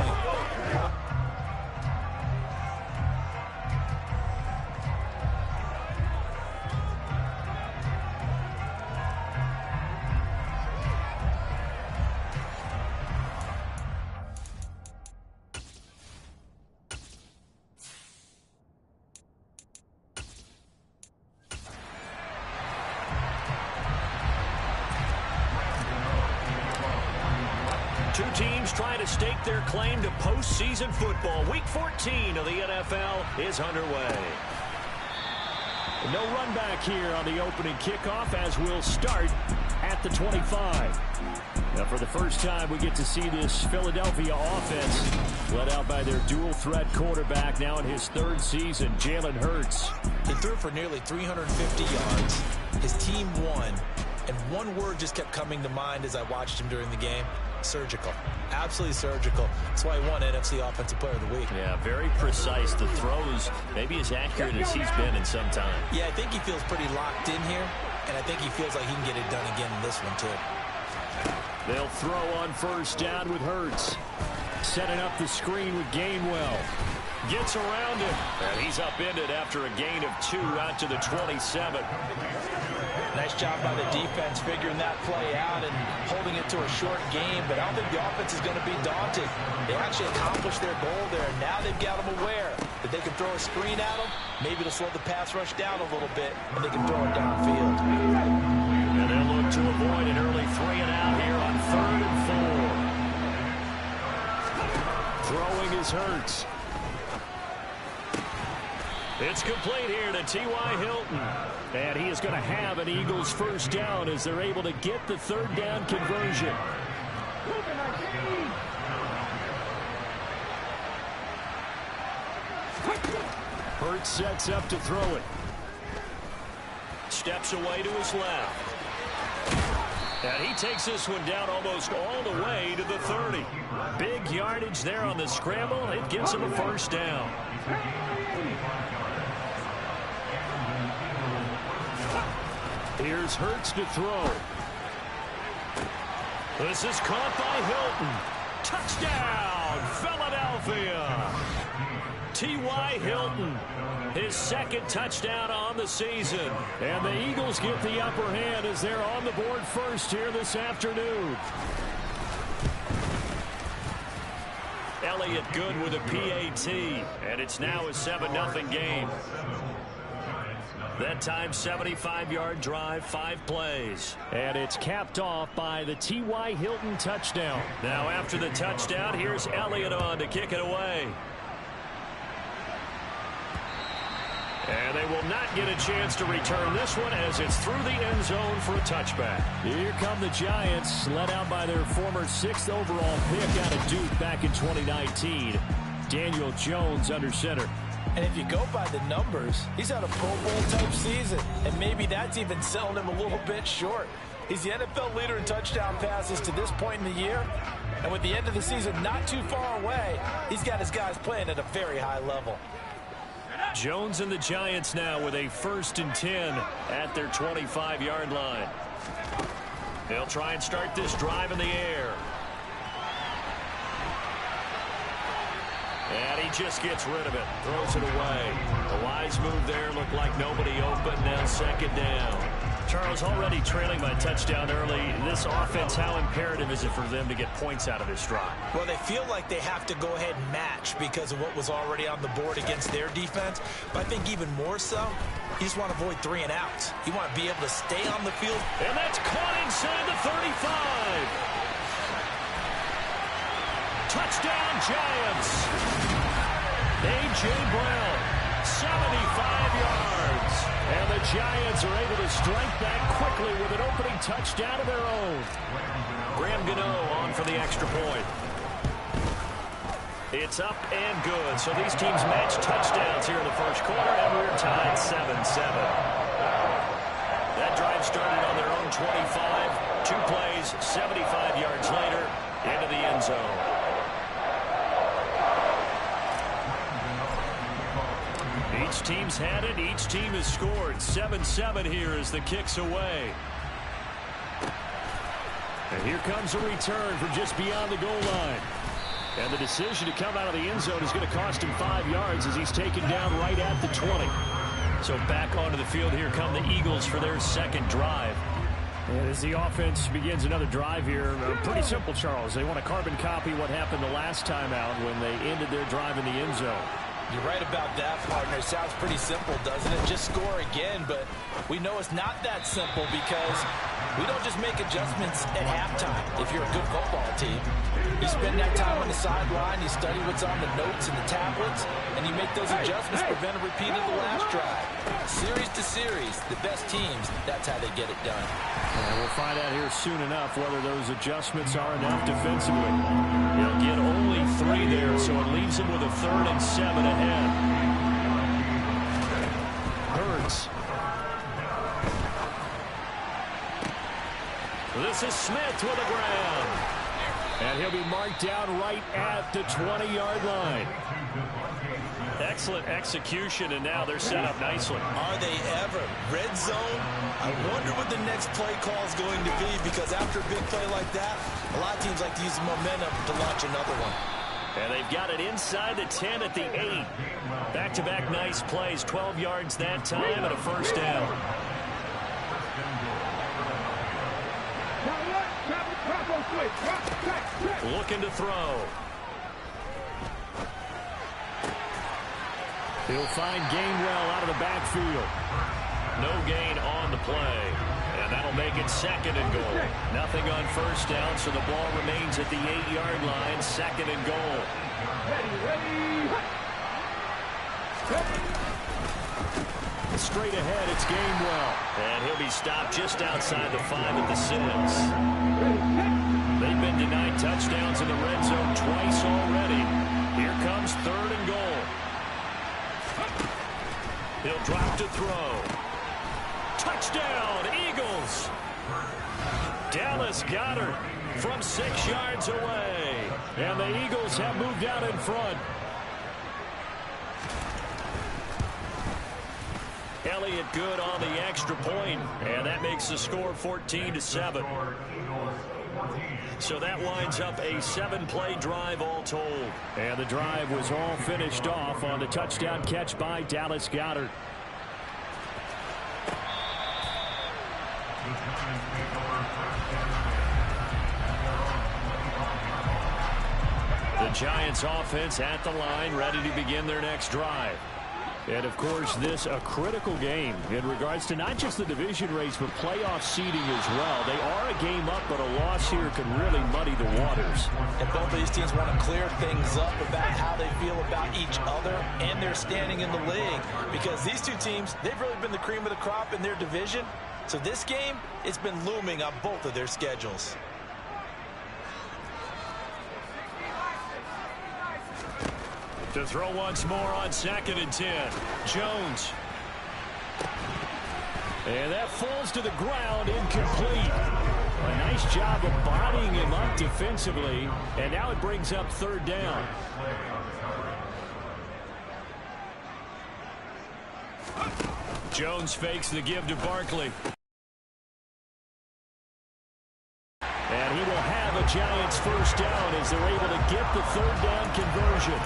Two teams trying to stake their claim to postseason football. Week 14 of the NFL is underway. No run back here on the opening kickoff as we'll start at the 25. Now, for the first time, we get to see this Philadelphia offense led out by their dual-threat quarterback, now in his 3rd season, Jalen Hurts. He threw for nearly 350 yards. His team won. And one word just kept coming to mind as I watched him during the game. Surgical. Absolutely surgical. That's why he won NFC Offensive Player of the Week. Yeah, very precise. The throws maybe as accurate as he's been in some time. Yeah, I think he feels pretty locked in here. And I think he feels like he can get it done again in this one, too. They'll throw on first down with Hurts. Setting up the screen with Gainwell. Gets around him. And he's upended after a gain of 2 out to the 27. Nice job by the defense figuring that play out and holding it to a short game. But I don't think the offense is going to be daunted. They actually accomplished their goal there. Now they've got them aware that they can throw a screen at them. Maybe to slow the pass rush down a little bit, and they can throw it downfield. And they'll look to avoid an early 3 and out here on 3rd and 4. Throwing is Hurts. It's complete here to T.Y. Hilton. And he is going to have an Eagles first down as they're able to get the 3rd down conversion. Hurts sets up to throw it. Steps away to his left. And he takes this one down almost all the way to the 30. Big yardage there on the scramble. It gets him a first down. Here's Hurts to throw. This is caught by Hilton. Touchdown, Philadelphia. T.Y. Hilton, his 2nd touchdown on the season. And the Eagles get the upper hand as they're on the board first here this afternoon. Elliott good with a PAT, and it's now a 7-0 game. That time, 75-yard drive, 5 plays. And it's capped off by the T.Y. Hilton touchdown. Now, after the touchdown, here's Elliott on to kick it away. And they will not get a chance to return this one as it's through the end zone for a touchback. Here come the Giants, led out by their former 6th overall pick out of Duke back in 2019. Daniel Jones under center. And if you go by the numbers, he's had a Pro Bowl-type season. And maybe that's even selling him a little bit short. He's the NFL leader in touchdown passes to this point in the year. And with the end of the season not too far away, he's got his guys playing at a very high level. Jones and the Giants now with a 1st and 10 at their 25-yard line. They'll try and start this drive in the air. And he just gets rid of it. Throws it away. A wise move there. Looked like nobody open. Now second down. Charles, already trailing by a touchdown early. This offense, how imperative is it for them to get points out of this drive? Well, they feel like they have to go ahead and match because of what was already on the board against their defense. But I think even more so, you just want to avoid 3 and outs. You want to be able to stay on the field. And that's caught inside the 35. Touchdown, Giants. A.J. Brown, 75 yards. And the Giants are able to strike back quickly with an opening touchdown of their own. Graham Gano on for the extra point. It's up and good. So these teams match touchdowns here in the first quarter, and we're tied 7-7. That drive started on their own 25. 2 plays, 75 yards later, into the end zone. Each team's had it. Each team has scored. 7-7 here as the kick's away. And here comes a return from just beyond the goal line. And the decision to come out of the end zone is going to cost him 5 yards as he's taken down right at the 20. So back onto the field, here come the Eagles for their second drive. And as the offense begins another drive here, pretty simple, Charles. They want to carbon copy what happened the last time out when they ended their drive in the end zone. You're right about that, partner. It sounds pretty simple, doesn't it? Just score again, but we know it's not that simple because we don't just make adjustments at halftime if you're a good football team. You spend that time on the sideline, you study what's on the notes and the tablets, and you make those adjustments to prevent a repeat of the last drive. Series to series, the best teams, that's how they get it done. And we'll find out here soon enough whether those adjustments are enough defensively. He'll get only 3 there, so it leaves him with a 3rd and 7 ahead. Hurts. This is Smith with the ground. And he'll be marked down right at the 20-yard line. Excellent execution, and now they're set up nicely. Are they ever? Red zone? I wonder what the next play call is going to be, because after a big play like that, a lot of teams like to use the momentum to launch another one. And they've got it inside the 10 at the 8. Back-to-back nice plays, 12 yards that time and a first down. Looking to throw. He'll find Gainwell out of the backfield. No gain on the play. And that'll make it 2nd and goal. Nothing on first down, so the ball remains at the 8-yard line. 2nd and goal. Straight ahead, it's Gainwell. And he'll be stopped just outside the 5 at the 6. They've been denied touchdowns in the red zone twice already. Here comes 3rd and goal. He'll drop to throw. Touchdown, Eagles. Dallas Goedert from 6 yards away. And the Eagles have moved out in front. Elliott good on the extra point, and that makes the score 14-7. So that winds up a 7-play drive all told. And the drive was all finished off on the touchdown catch by Dallas Goedert. The Giants offense at the line, ready to begin their next drive. And, of course, this a critical game in regards to not just the division race, but playoff seeding as well. They are a game up, but a loss here can really muddy the waters. And both of these teams want to clear things up about how they feel about each other and their standing in the league. Because these two teams, they've really been the cream of the crop in their division. So this game, it's been looming on both of their schedules. To throw once more on 2nd and 10. Jones. And that falls to the ground, incomplete. A nice job of bodying him up defensively. And now it brings up 3rd down. Jones fakes the give to Barkley. And he will have a Giants first down as they're able to get the 3rd down conversion.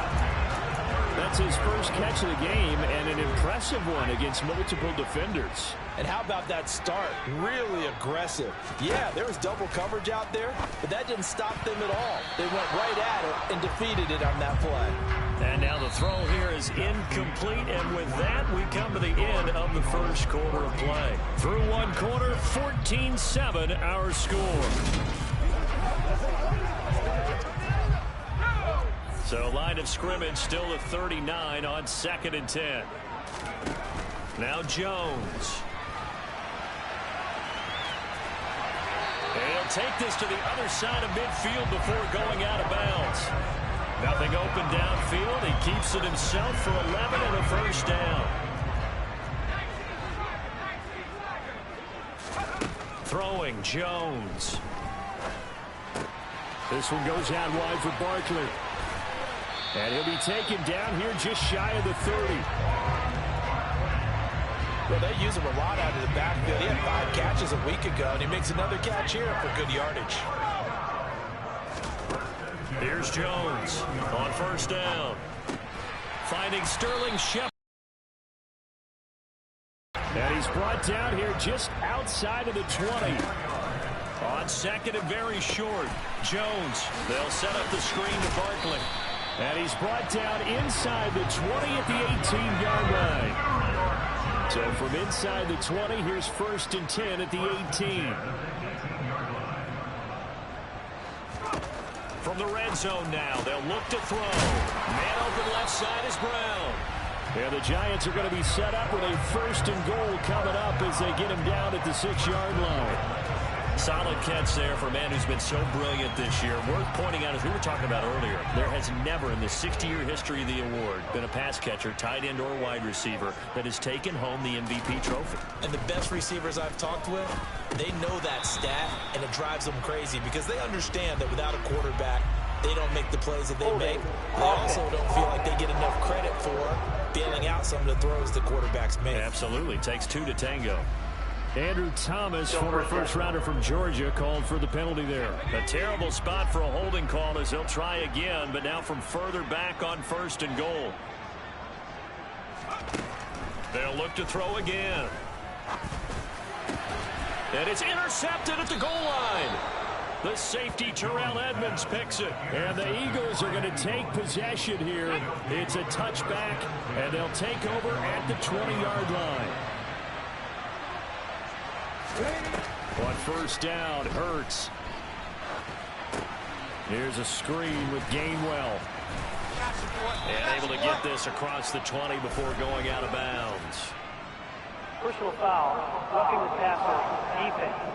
That's his first catch of the game, and an impressive one against multiple defenders. And how about that start? Really aggressive. Yeah, there was double coverage out there, but that didn't stop them at all. They went right at it and defeated it on that play. And now the throw here is incomplete, and with that, we come to the end of the first quarter of play. Through one quarter, 14-7 our score. So line of scrimmage still at 39 on 2nd and 10. Now Jones. He'll take this to the other side of midfield before going out of bounds. Nothing open downfield. He keeps it himself for 11 and a first down. Throwing Jones. This one goes out wide for Barkley. And he'll be taken down here just shy of the 30. Well, they use him a lot out of the backfield. He had 5 catches a week ago, and he makes another catch here for good yardage. Here's Jones on first down. Finding Sterling Shepard. And he's brought down here just outside of the 20. On 2nd and very short. Jones, they'll set up the screen to Barkley. And he's brought down inside the 20 at the 18-yard line. So from inside the 20, here's 1st and 10 at the 18. From the red zone now, they'll look to throw. Man open left side is Brown. And the Giants are going to be set up with a 1st and goal coming up as they get him down at the 6-yard line. Solid catch there for a man who's been so brilliant this year. Worth pointing out, as we were talking about earlier, there has never in the 60-year history of the award been a pass catcher, tight end, or wide receiver that has taken home the MVP trophy. And the best receivers I've talked with, they know that stat, and it drives them crazy because they understand that without a quarterback, they don't make the plays that they make. They also don't feel like they get enough credit for bailing out some of the throws the quarterbacks make. Absolutely. Takes 2 to tango. Andrew Thomas, former first-rounder from Georgia, called for the penalty there. A terrible spot for a holding call as they'll try again, but now from further back on 1st and goal. They'll look to throw again. And it's intercepted at the goal line. The safety, Terrell Edmonds, picks it. And the Eagles are going to take possession here. It's a touchback, and they'll take over at the 20-yard line. On 1st down, Hurts. Here's a screen with Gainwell. And able to get this across the 20 before going out of bounds. Personal foul, roughing the passer, defense.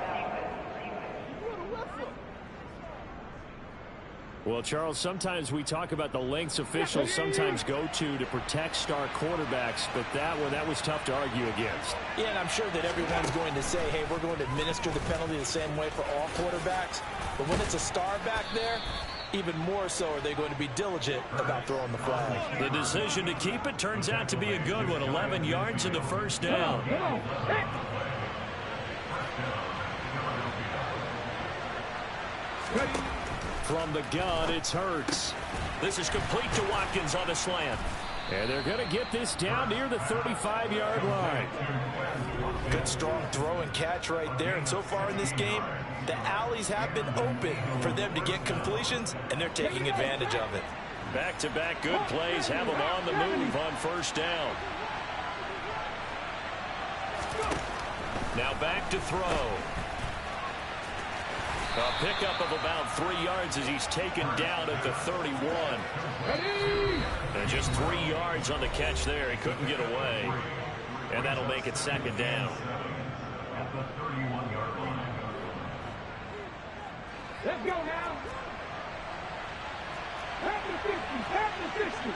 Well, Charles, sometimes we talk about the lengths officials sometimes go to protect star quarterbacks, but that was tough to argue against. Yeah, and I'm sure that everyone's going to say, hey, we're going to administer the penalty the same way for all quarterbacks. But when it's a star back there, even more so are they going to be diligent about throwing the flag. The decision to keep it turns out to be a good one. 11 yards in the 1st down. From the gun, it's Hurts. This is complete to Watkins on a slant. And they're going to get this down near the 35-yard line. Good strong throw and catch right there. And so far in this game, the alleys have been open for them to get completions, and they're taking advantage of it. Back-to-back good plays have them on the move on 1st down. Now back to throw. A pickup of about 3 yards as he's taken down at the 31. And just 3 yards on the catch there. He couldn't get away. And that'll make it 2nd down. At the 31-yard line. Let's go now. At the 50, at the 50.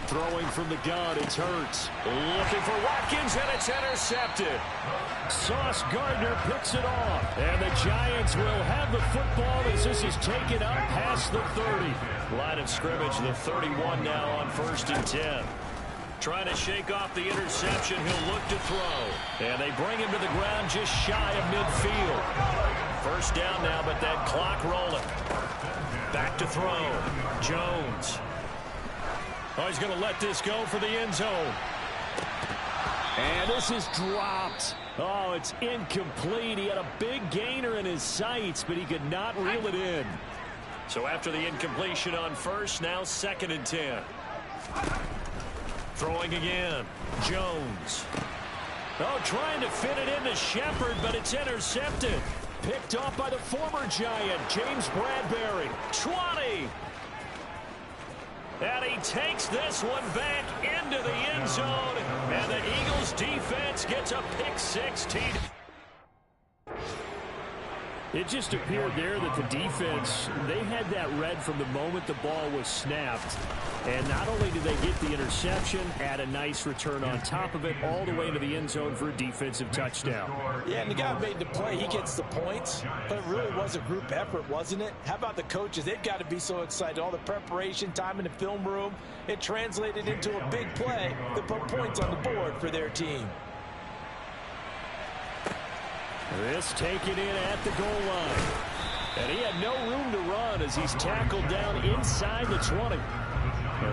Throwing from the gun, it's Hurts. Looking for Watkins, and it's intercepted. Sauce Gardner picks it off. And the Giants will have the football as this is taken up past the 30. Line of scrimmage, the 31 now on 1st and 10. Trying to shake off the interception, he'll look to throw. And they bring him to the ground just shy of midfield. 1st down now, but that clock rolling. Back to throw. Jones. Oh, he's going to let this go for the end zone. And this is dropped. Oh, it's incomplete. He had a big gainer in his sights, but he could not reel it in. So after the incompletion on first, now 2nd and 10. Throwing again. Jones. Oh, trying to fit it into Shepard, but it's intercepted. Picked off by the former Giant, James Bradbury. 20. And he takes this one back into the end zone. And the Eagles defense gets a pick 16. It just appeared there that the defense, they had that read from the moment the ball was snapped. And not only did they get the interception, add a nice return on top of it, all the way into the end zone for a defensive touchdown. Yeah, and the guy made the play. He gets the points. But it really was a group effort, wasn't it? How about the coaches? They've got to be so excited. All the preparation, time in the film room, it translated into a big play that put points on the board for their team. This taken in at the goal line. And he had no room to run as he's tackled down inside the 20.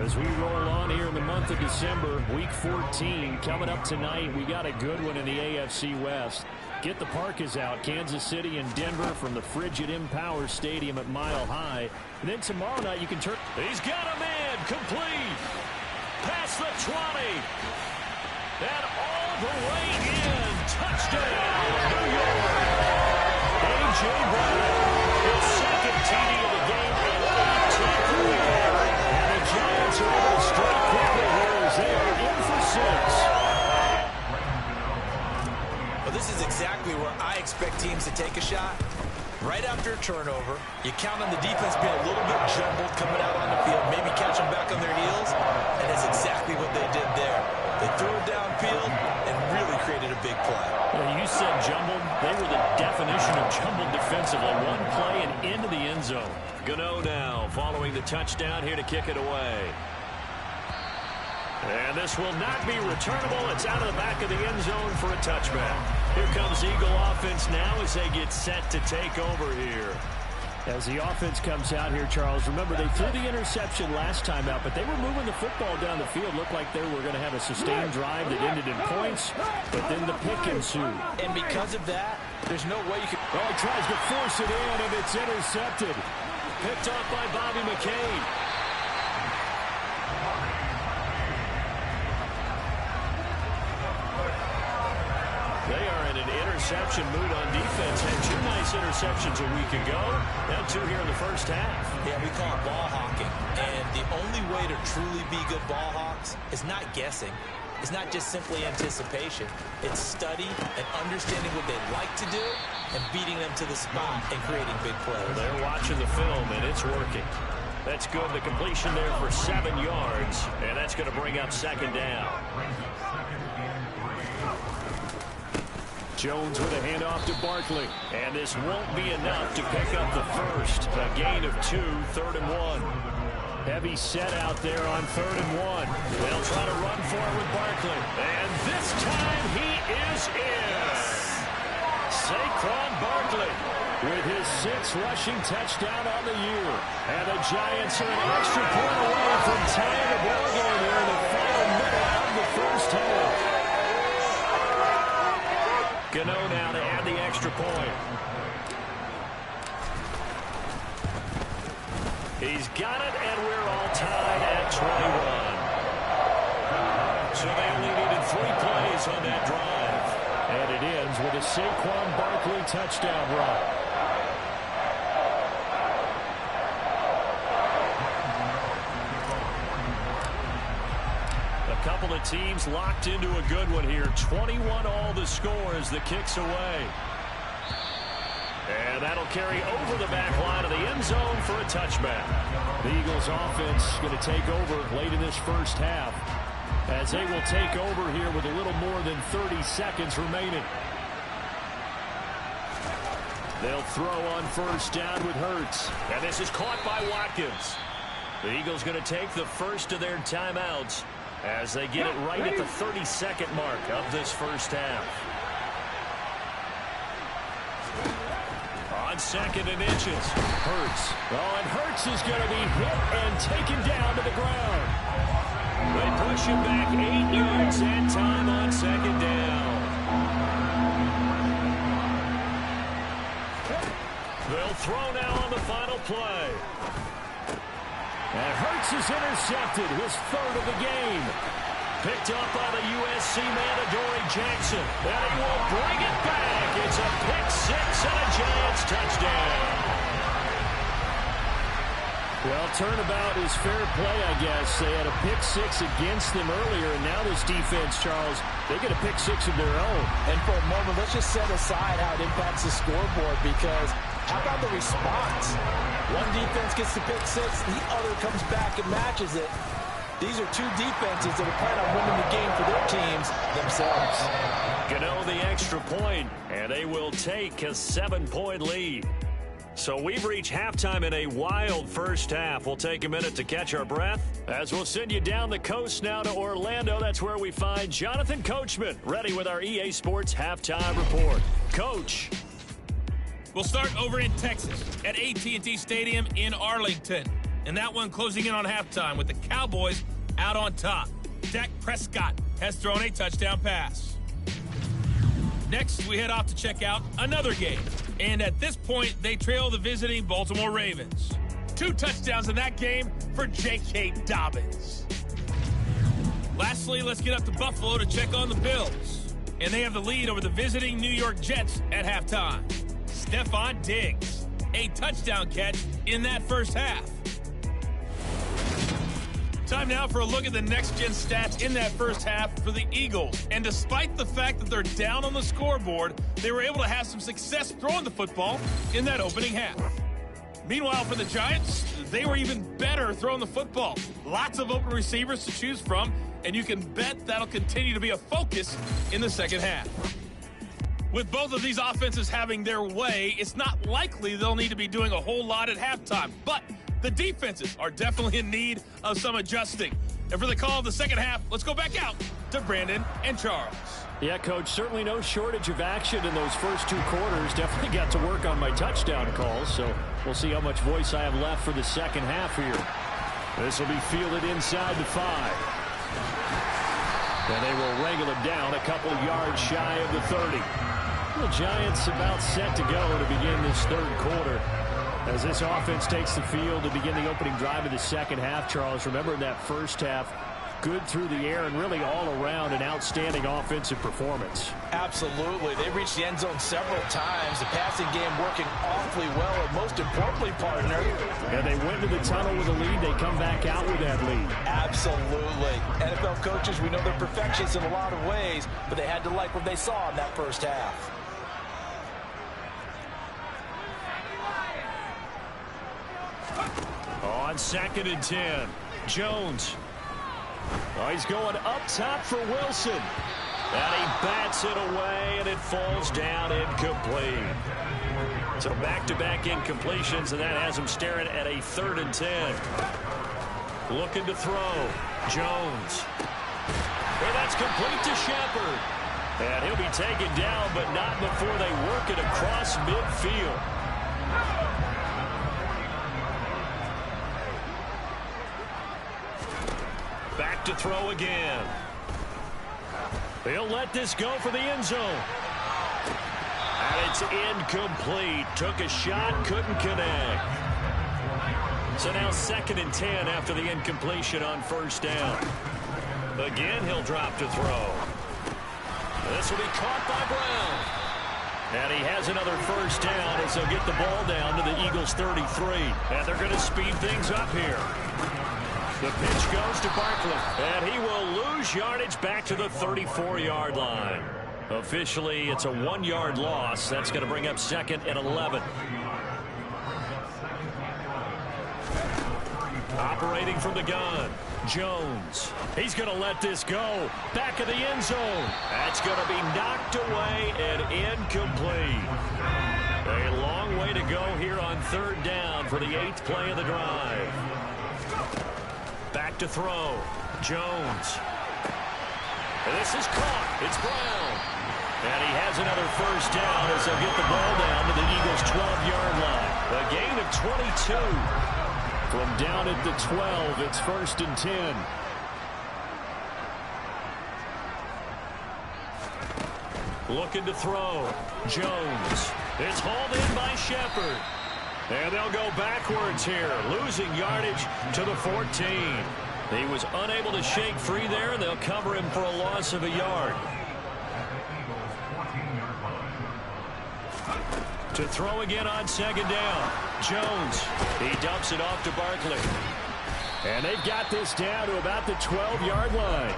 As we roll on here in the month of December, Week 14, coming up tonight, we got a good one in the AFC West. Get the Parkas out, Kansas City and Denver from the frigid Empower Stadium at Mile High. And then tomorrow night you can turn. He's got a man, complete. Past the 20. And all the way in. Touchdown, New York. A.J. Brown, his 2nd TD of the game, and 18th of the year. And the Giants are able to strike quickly here as they are in for 6. Well, this is exactly where I expect teams to take a shot. Right after a turnover, you count on the defense being a little bit jumbled coming out on the field, maybe catch them back on their heels, and that's exactly what they did there. They threw it downfield and really created a big play. Well, you said jumbled. They were the definition of jumbled defensively. One play and into the end zone. Gano now following the touchdown here to kick it away. And this will not be returnable. It's out of the back of the end zone for a touchback. Here comes Eagle offense now as they get set to take over here. As the offense comes out here, Charles, remember they threw the interception last time out, but they were moving the football down the field. Looked like they were going to have a sustained drive that ended in points, but then the pick ensued. And because of that, there's no way you can... Oh, he tries to force it in, and it's intercepted. Picked off by Bobby McCain. They are in an interception mood on defense. Had 2 nice interceptions a week ago. Now 2 here in the first half. Yeah, we call it ball hawking. And the only way to truly be good ball hawks is not guessing. It's not just simply anticipation. It's study and understanding what they like to do and beating them to the spot and creating big plays. They're watching the film, and it's working. That's good. The completion there for 7 yards, and that's going to bring up 2nd down. Jones with a handoff to Barkley. And this won't be enough to pick up the first. A gain of 2, 3rd and 1. Heavy set out there on 3rd and 1. They'll try to run for it with Barkley. And this time he is in. Saquon Barkley with his 6th rushing touchdown on the year. And the Giants are an extra point away from tying the ball game here in the final minute of the first half. Gano now to add the extra point. He's got it, and we're all tied at 21. So they only needed 3 plays on that drive. And it ends with a Saquon Barkley touchdown run. Couple of teams locked into a good one here. 21 all the score as the kick's away. And that'll carry over the back line of the end zone for a touchback. The Eagles offense going to take over late in this first half as they will take over here with a little more than 30 seconds remaining. They'll throw on first down with Hurts. And this is caught by Watkins. The Eagles going to take the first of their timeouts as they get it right at the 32nd mark of this first half. On 2nd and inches, Hurts. Oh, and Hurts is going to be hit and taken down to the ground. They push him back 8 yards that time on second down. They'll throw now on the final play. And Hurts is intercepted, his third of the game. Picked up by the USC man, Adoree Jackson. And he will bring it back. It's a pick six and a Giants touchdown. Well, turnabout is fair play, I guess. They had a pick six against them earlier, and now this defense, Charles, they get a pick six of their own. And for a moment, let's just set aside how it impacts the scoreboard, because how about the response? One defense gets the pick six, the other comes back and matches it. These are two defenses that are planning on winning the game for their teams themselves. Gano the extra point, and they will take a 7-point lead. So we've reached halftime in a wild first half. We'll take a minute to catch our breath as we'll send you down the coast now to Orlando. That's where we find Jonathan Coachman, ready with our EA Sports halftime report. Coach. We'll start over in Texas at AT&T Stadium in Arlington. And that one closing in on halftime with the Cowboys out on top. Dak Prescott has thrown a touchdown pass. Next, we head off to check out another game. And at this point, they trail the visiting Baltimore Ravens. 2 touchdowns in that game for J.K. Dobbins. Lastly, let's get up to Buffalo to check on the Bills. And they have the lead over the visiting New York Jets at halftime. Stephon Diggs, a touchdown catch in that first half. Time now for a look at the next-gen stats in that first half for the Eagles. And despite the fact that they're down on the scoreboard, they were able to have some success throwing the football in that opening half. Meanwhile, for the Giants, they were even better throwing the football. Lots of open receivers to choose from, and you can bet that'll continue to be a focus in the second half. With both of these offenses having their way, it's not likely they'll need to be doing a whole lot at halftime. But the defenses are definitely in need of some adjusting. And for the call of the second half, let's go back out to Brandon and Charles. Yeah, Coach, certainly no shortage of action in those first 2 quarters. Definitely got to work on my touchdown calls, so we'll see how much voice I have left for the second half here. This will be fielded inside the 5. And they will wrangle it down a couple yards shy of the 30. The Giants about set to go to begin this third quarter. As this offense takes the field to begin the opening drive of the second half, Charles, remember in that first half, good through the air and really all around an outstanding offensive performance. Absolutely. They reached the end zone several times. The passing game working awfully well, and most importantly, partner. And they went to the tunnel with a lead. They come back out with that lead. Absolutely. NFL coaches, we know they're perfectionists in a lot of ways, but they had to like what they saw in that first half. On 2nd and 10, Jones. Oh, he's going up top for Wilson. And he bats it away, and it falls down incomplete. So back-to-back incompletions, and that has him staring at a 3rd and 10. Looking to throw. Jones. Well, that's complete to Shepard. And he'll be taken down, but not before they work it across midfield. Back to throw again. He'll let this go for the end zone. And it's incomplete. Took a shot, couldn't connect. So now 2nd and 10 after the incompletion on first down. Again, he'll drop to throw. This will be caught by Brown. And he has another first down as they'll get the ball down to the Eagles' 33. And they're going to speed things up here. The pitch goes to Barkley, and he will lose yardage back to the 34-yard line. Officially, it's a 1-yard loss. That's going to bring up 2nd and 11. Operating from the gun, Jones. He's going to let this go. Back of the end zone. That's going to be knocked away and incomplete. A long way to go here on 3rd down for the 8th play of the drive. Back to throw. Jones. And this is caught. It's Brown. And he has another first down as they'll get the ball down to the Eagles' 12-yard line. A gain of 22. From down at the 12, it's 1st and 10. Looking to throw. Jones. It's hauled in by Shepard. And they'll go backwards here, losing yardage to the 14. He was unable to shake free there, and they'll cover him for a loss of a yard. To throw again on second down. Jones. He dumps it off to Barkley. And they've got this down to about the 12-yard line.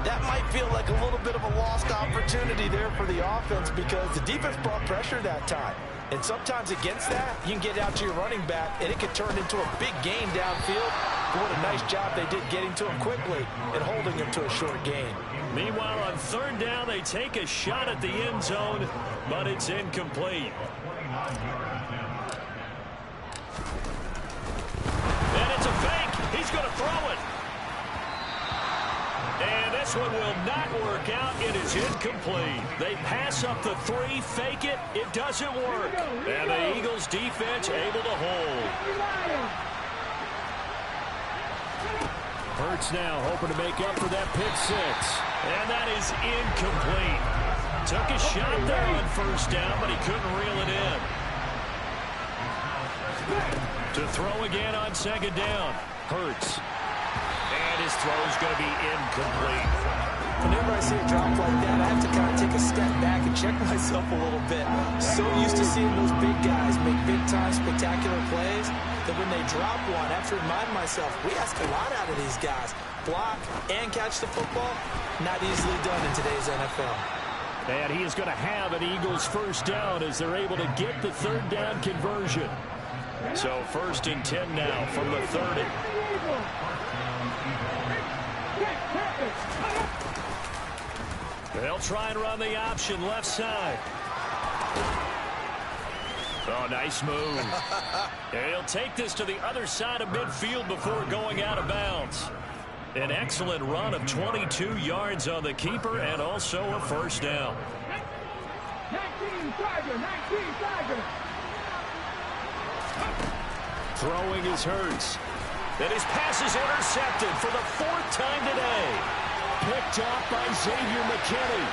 That might feel like a little bit of a lost opportunity there for the offense because the defense brought pressure that time. And sometimes against that, you can get out to your running back, and it can turn into a big gain downfield. But what a nice job they did getting to him quickly and holding him to a short gain. Meanwhile, on third down, they take a shot at the end zone, but it's incomplete. And it's a fake. He's going to throw it. And this one will not work out. It is incomplete. They pass up the 3, fake it. It doesn't work. And the Eagles defense able to hold. Hurts now hoping to make up for that pick 6. And that is incomplete. Took a shot there on first down, but he couldn't reel it in. To throw again on second down. Hurts. And his throw is going to be incomplete. Whenever I see a drop like that, I have to kind of take a step back and check myself a little bit. So used to seeing those big guys make big-time spectacular plays that when they drop one, I have to remind myself, we ask a lot out of these guys. Block and catch the football, not easily done in today's NFL. And he is going to have an Eagles first down as they're able to get the third down conversion. So 1st and 10 now from the 30. They'll try and run the option left side. Oh, nice move. He'll take this to the other side of midfield before going out of bounds. An excellent run of 22 yards on the keeper and also a first down. 19 Tiger. Throwing is Hurts. And his pass is intercepted for the 4th time today. Picked off by Xavier McKinney.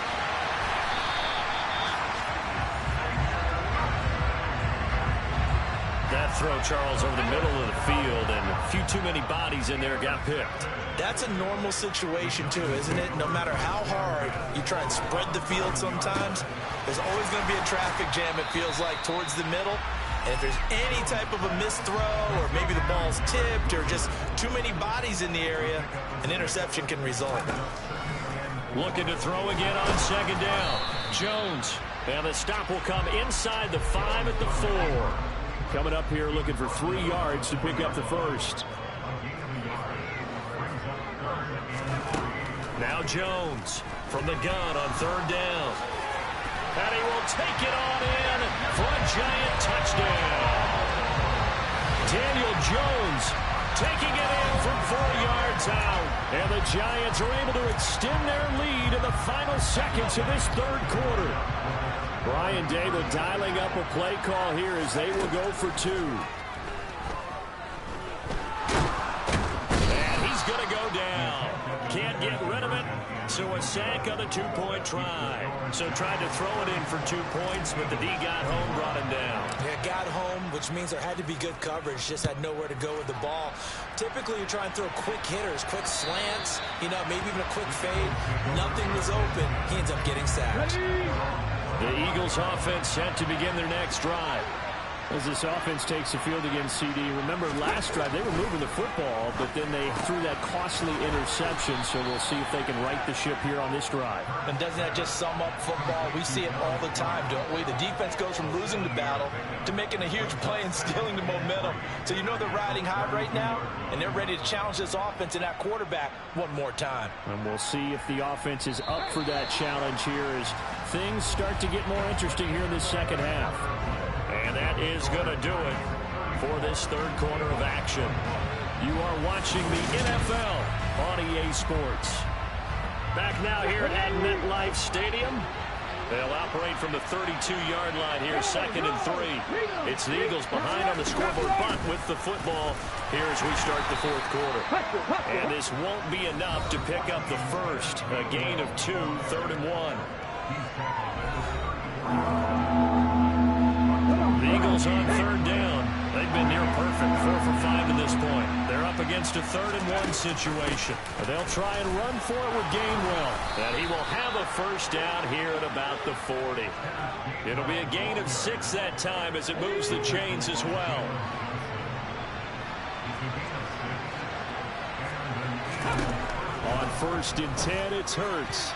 That throw, Charles, over the middle of the field, and a few too many bodies in there got picked. That's a normal situation, too, isn't it? No matter how hard you try and spread the field sometimes, there's always going to be a traffic jam, it feels like, towards the middle. And if there's any type of a missed throw or maybe the ball's tipped or just too many bodies in the area, an interception can result. Looking to throw again on second down. Jones. And the stop will come inside the 5 at the 4. Coming up here looking for 3 yards to pick up the first. Now Jones from the gun on third down. And he will take it on in for a giant touchdown. Daniel Jones taking it in from 4 yards out. And the Giants are able to extend their lead in the final seconds of this third quarter. Brian Dable dialing up a play call here as they will go for 2. And he's going to go down. Can't get rid of it. So a sack on the 2-point try. So tried to throw it in for 2 points, but the D got home, brought him down. Yeah, got home, which means there had to be good coverage. Just had nowhere to go with the ball. Typically, you're trying to throw quick hitters, quick slants, maybe even a quick fade. Nothing was open. He ends up getting sacked. The Eagles offense set to begin their next drive. As this offense takes the field against CD, remember last drive they were moving the football, but then they threw that costly interception, so we'll see if they can right the ship here on this drive. And doesn't that just sum up football? We see it all the time, don't we? The defense goes from losing the battle to making a huge play and stealing the momentum. So they're riding high right now, and they're ready to challenge this offense and that quarterback one more time. And we'll see if the offense is up for that challenge here as things start to get more interesting here in this second half. And that is going to do it for this third quarter of action. You are watching the NFL on EA Sports. Back now here at MetLife Stadium. They'll operate from the 32-yard line here, 2nd and 3. It's the Eagles behind on the scoreboard, but with the football here as we start the fourth quarter. And this won't be enough to pick up the first. A gain of 2, 3rd and 1. The Eagles on third down. They've been near perfect, 4 for 5 to this point. They're up against a 3rd-and-1 situation. They'll try and run for it with Gainwell. And he will have a first down here at about the 40. It'll be a gain of 6 that time as it moves the chains as well. On 1st and 10, it's Hurts.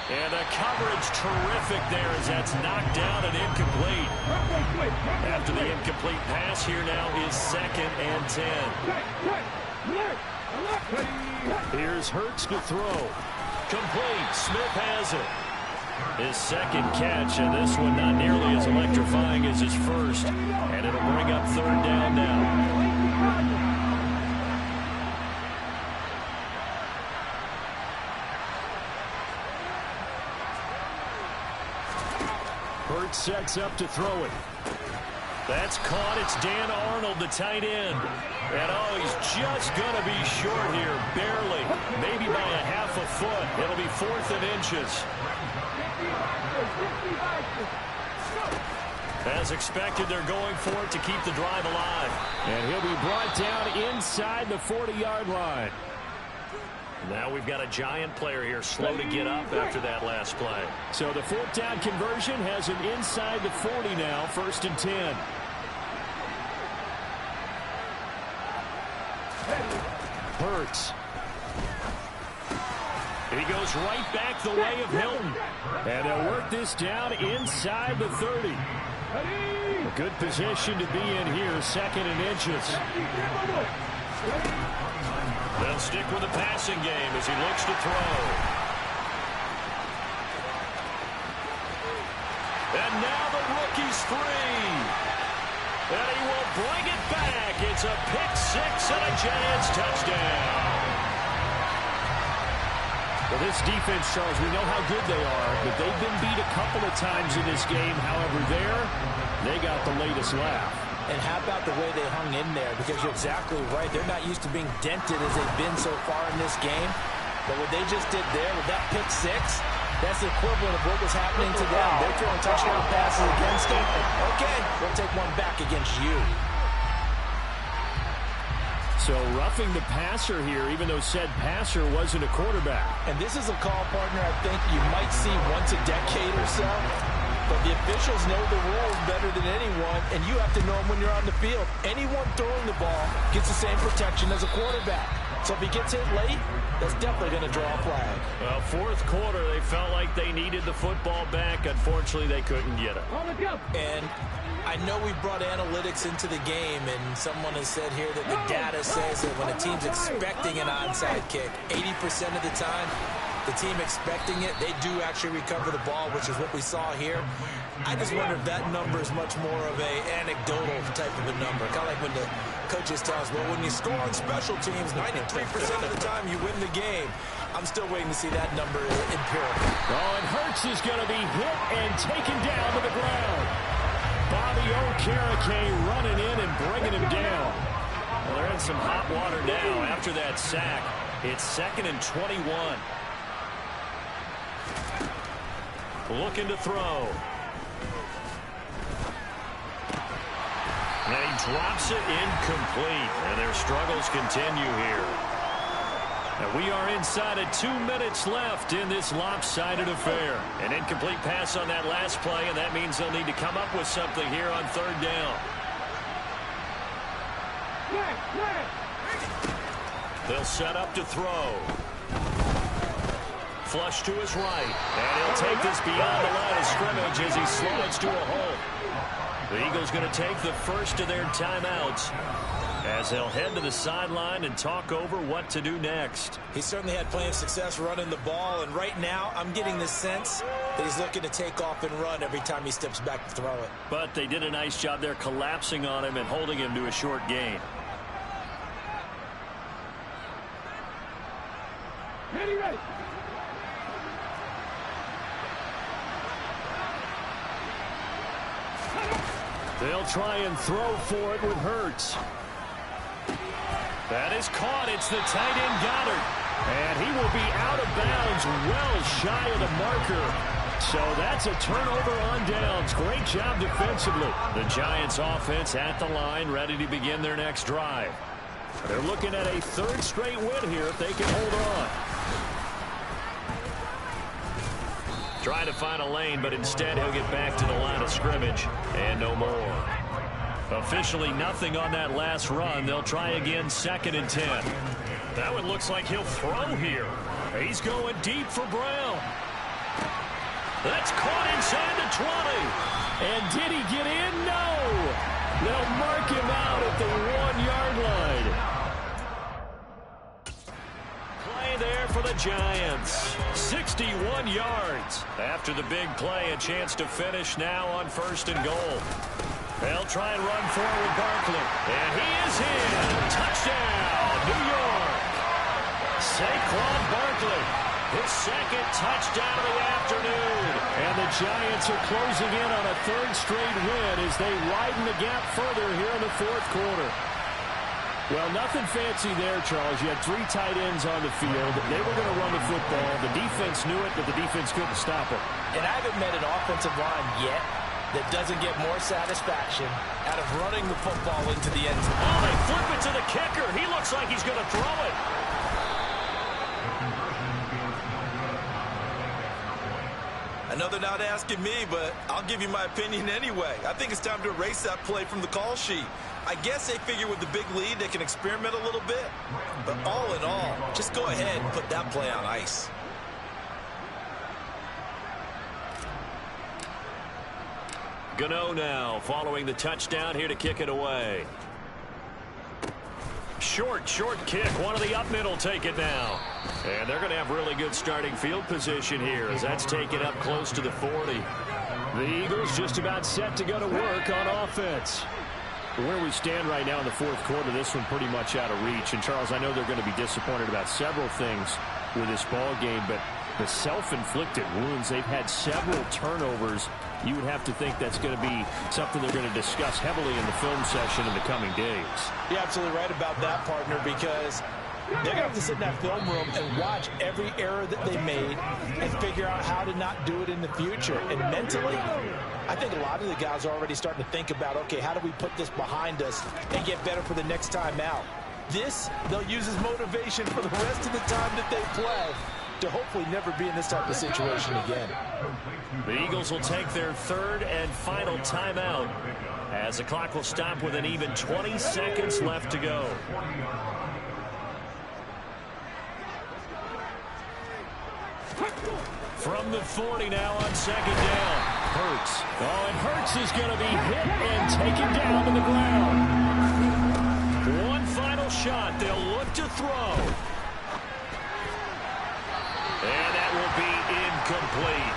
And the coverage terrific there as that's knocked down and incomplete. After the incomplete pass, here now is 2nd and 10. Here's Hurts to throw. Complete. Smith has it. His 2nd catch, and this one not nearly as electrifying as his first. And it'll bring up 3rd down now. Hurts sets up to throw it. That's caught. It's Dan Arnold, the tight end. And, oh, he's just going to be short here, barely. Maybe by a half a foot. It'll be 4th and inches. As expected, they're going for it to keep the drive alive. And he'll be brought down inside the 40-yard line. Now we've got a giant player here slow to get up after that last play. So the 4th down conversion has him inside the 40 now, 1st and 10. Hurts. He goes right back the way of Hilton. And they'll work this down inside the 30. A good position to be in here, 2nd and inches. They'll stick with the passing game as he looks to throw. And now the rookie's free. And he will bring it back. It's a pick-6 and a Giants touchdown. Well, this defense, Charles, we know how good they are, but they've been beat a couple of times in this game. However, they got the latest laugh. And how about the way they hung in there? Because you're exactly right. They're not used to being dented as they've been so far in this game. But what they just did there with that pick-6, that's the equivalent of what was happening to them. They're throwing touchdown passes against them. Okay, we'll take one back against you. So roughing the passer here, even though said passer wasn't a quarterback. And this is a call, partner, I think you might see once a decade or so. But the officials know the rules better than anyone, and you have to know them when you're on the field. Anyone throwing the ball gets the same protection as a quarterback. So if he gets hit late, that's definitely going to draw a flag. Well, 4th quarter, they felt like they needed the football back. Unfortunately, they couldn't get it. And I know we brought analytics into the game, and someone has said here that the data says that when a team's expecting an onside kick, 80% of the time, the team expecting it, they do actually recover the ball, which is what we saw here. I just wonder if that number is much more of a anecdotal type of a number. Kind of like when the coaches tell us, well, when you score on special teams, 93% of the time you win the game. I'm still waiting to see that number empirical. Oh, and Hurts is going to be hit and taken down to the ground. Bobby Okereke running in and bringing him down. Well, they're in some hot water now after that sack. It's 2nd and 21. Looking to throw. And he drops it incomplete. And their struggles continue here. And we are inside of 2 minutes left in this lopsided affair. An incomplete pass on that last play, and that means they'll need to come up with something here on 3rd down. They'll set up to throw. Flush to his right. And he'll take this beyond the line of scrimmage as he slides to a hole. The Eagles going to take the first of their timeouts as they'll head to the sideline and talk over what to do next. He certainly had plenty of success running the ball, and right now I'm getting the sense that he's looking to take off and run every time he steps back to throw it. But they did a nice job there collapsing on him and holding him to a short gain. Ready. They'll try and throw for it with Hurts. That is caught. It's the tight end Goddard. And he will be out of bounds, well shy of the marker. So that's a turnover on downs. Great job defensively. The Giants offense at the line, ready to begin their next drive. They're looking at a third straight win here if they can hold on. Trying to find a lane, but instead he'll get back to the line of scrimmage and no more. Officially nothing on that last run. They'll try again, 2nd and 10. That one looks like he'll throw here. He's going deep for Brown. That's caught inside the 20. And did he get in? No. They'll mark him out at the 1-yard line. Play there for the Giants. 61 yards. After the big play, a chance to finish now on 1st and goal. They'll try and run forward Barkley. And he is in. Touchdown, New York. Saquon Barkley. His 2nd touchdown of the afternoon. And the Giants are closing in on a 3rd straight win as they widen the gap further here in the 4th quarter. Well, nothing fancy there, Charles. You had 3 tight ends on the field. They were going to run the football. The defense knew it, but the defense couldn't stop it. And I haven't met an offensive line yet that doesn't get more satisfaction out of running the football into the end zone. Oh, they flip it to the kicker. He looks like he's going to throw it. Another not asking me, but I'll give you my opinion anyway. I think it's time to erase that play from the call sheet. I guess they figure with the big lead they can experiment a little bit. But all in all, just go ahead and put that play on ice. Gano now following the touchdown here to kick it away. Short kick. One of the up middle take it now. And they're going to have really good starting field position here as that's taken up close to the 40. The Eagles just about set to go to work on offense. Where we stand right now in the 4th quarter, this one pretty much out of reach. And, Charles, I know they're going to be disappointed about several things with this ball game, but the self-inflicted wounds, they've had several turnovers. You would have to think that's going to be something they're going to discuss heavily in the film session in the coming days. You're absolutely right about that, partner, because they're going to have to sit in that film room and watch every error that they made and figure out how to not do it in the future. And mentally, I think a lot of the guys are already starting to think about, okay, how do we put this behind us and get better for the next time out? This, they'll use as motivation for the rest of the time that they play to hopefully never be in this type of situation again. The Eagles will take their 3rd and final timeout as the clock will stop with an even 20 seconds left to go. From the 40 now on 2nd down. Hurts. Oh, and Hurts is going to be hit and taken down to the ground. One final shot. They'll look to throw. And that will be incomplete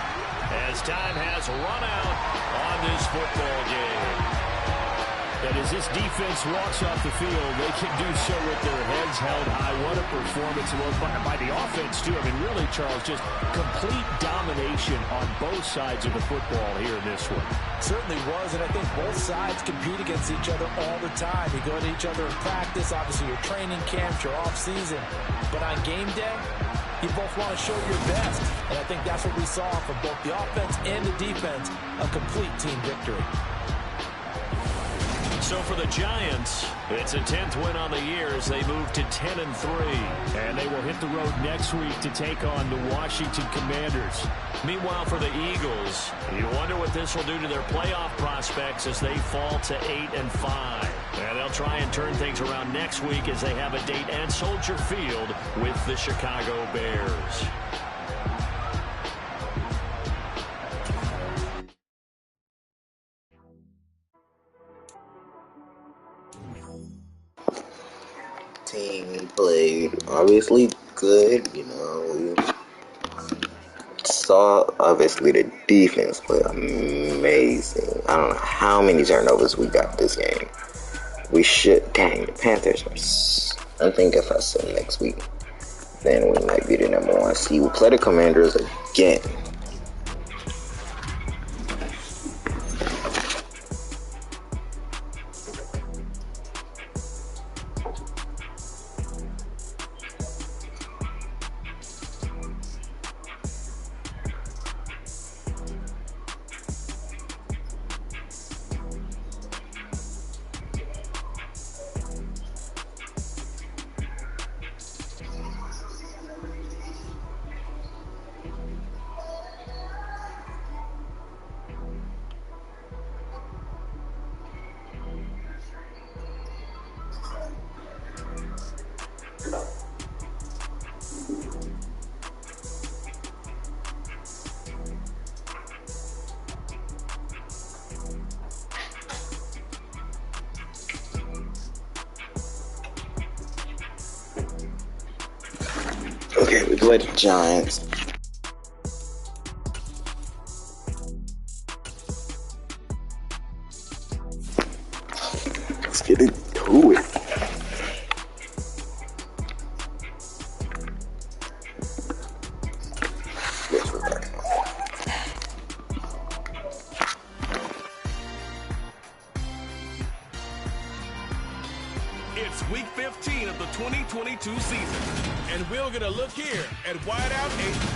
as time has run out on this football game. And as this defense walks off the field, they can do so with their heads held high. What a performance by the offense, too. I mean, really, Charles, just complete domination on both sides of the football here in this one. Certainly was, and I think both sides compete against each other all the time. You go to each other in practice, obviously your training camps, your off-season. But on game day, you both want to show your best. And I think that's what we saw from both the offense and the defense, a complete team victory. So for the Giants, it's a 10th win on the year as they move to 10-3. And they will hit the road next week to take on the Washington Commanders. Meanwhile, for the Eagles, you wonder what this will do to their playoff prospects as they fall to 8-5. And they'll try and turn things around next week as they have a date at Soldier Field with the Chicago Bears. Team played obviously good, we saw obviously the defense played amazing. I don't know how many turnovers we got this game. We should, dang, the Panthers I think if I say next week, then we might be the #1 seed. We play the Commanders again. Take away the Giants. Let's get into it. Yes, we're back. It's week 15 of the 2022 season, and we're going to look here at wideout 8.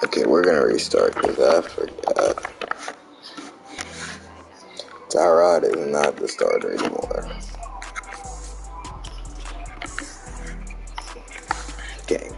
Okay, we're gonna restart because I forgot. Tyrod is not the starter anymore. Game.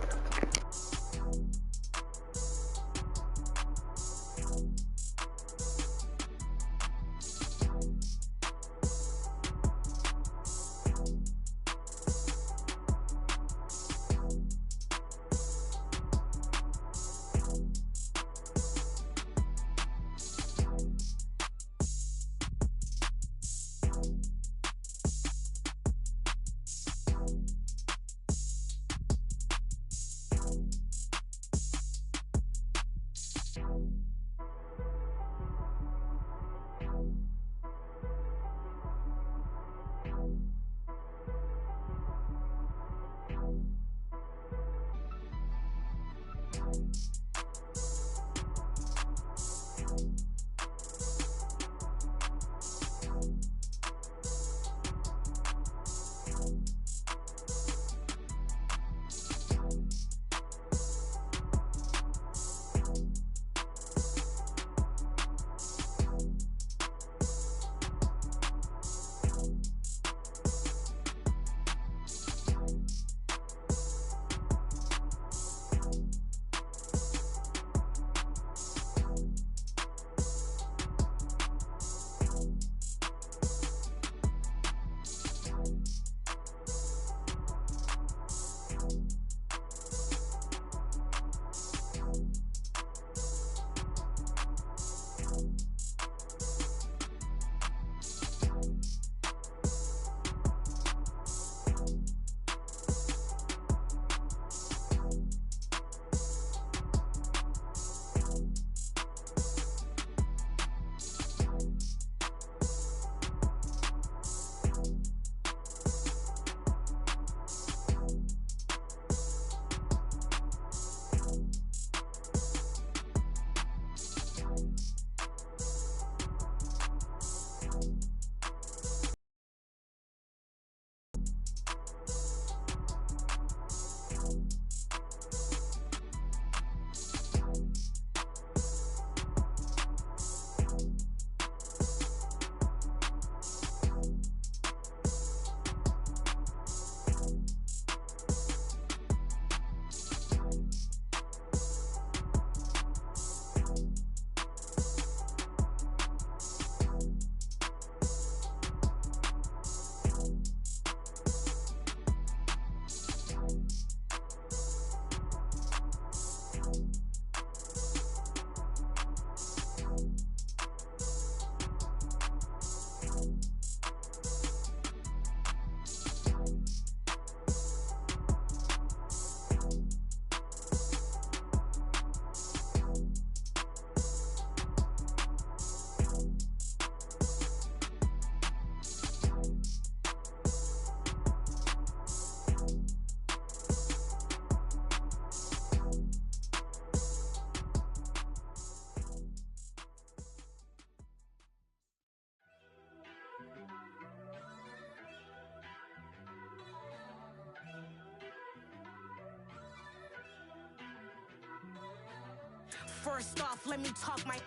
First off, let me talk my.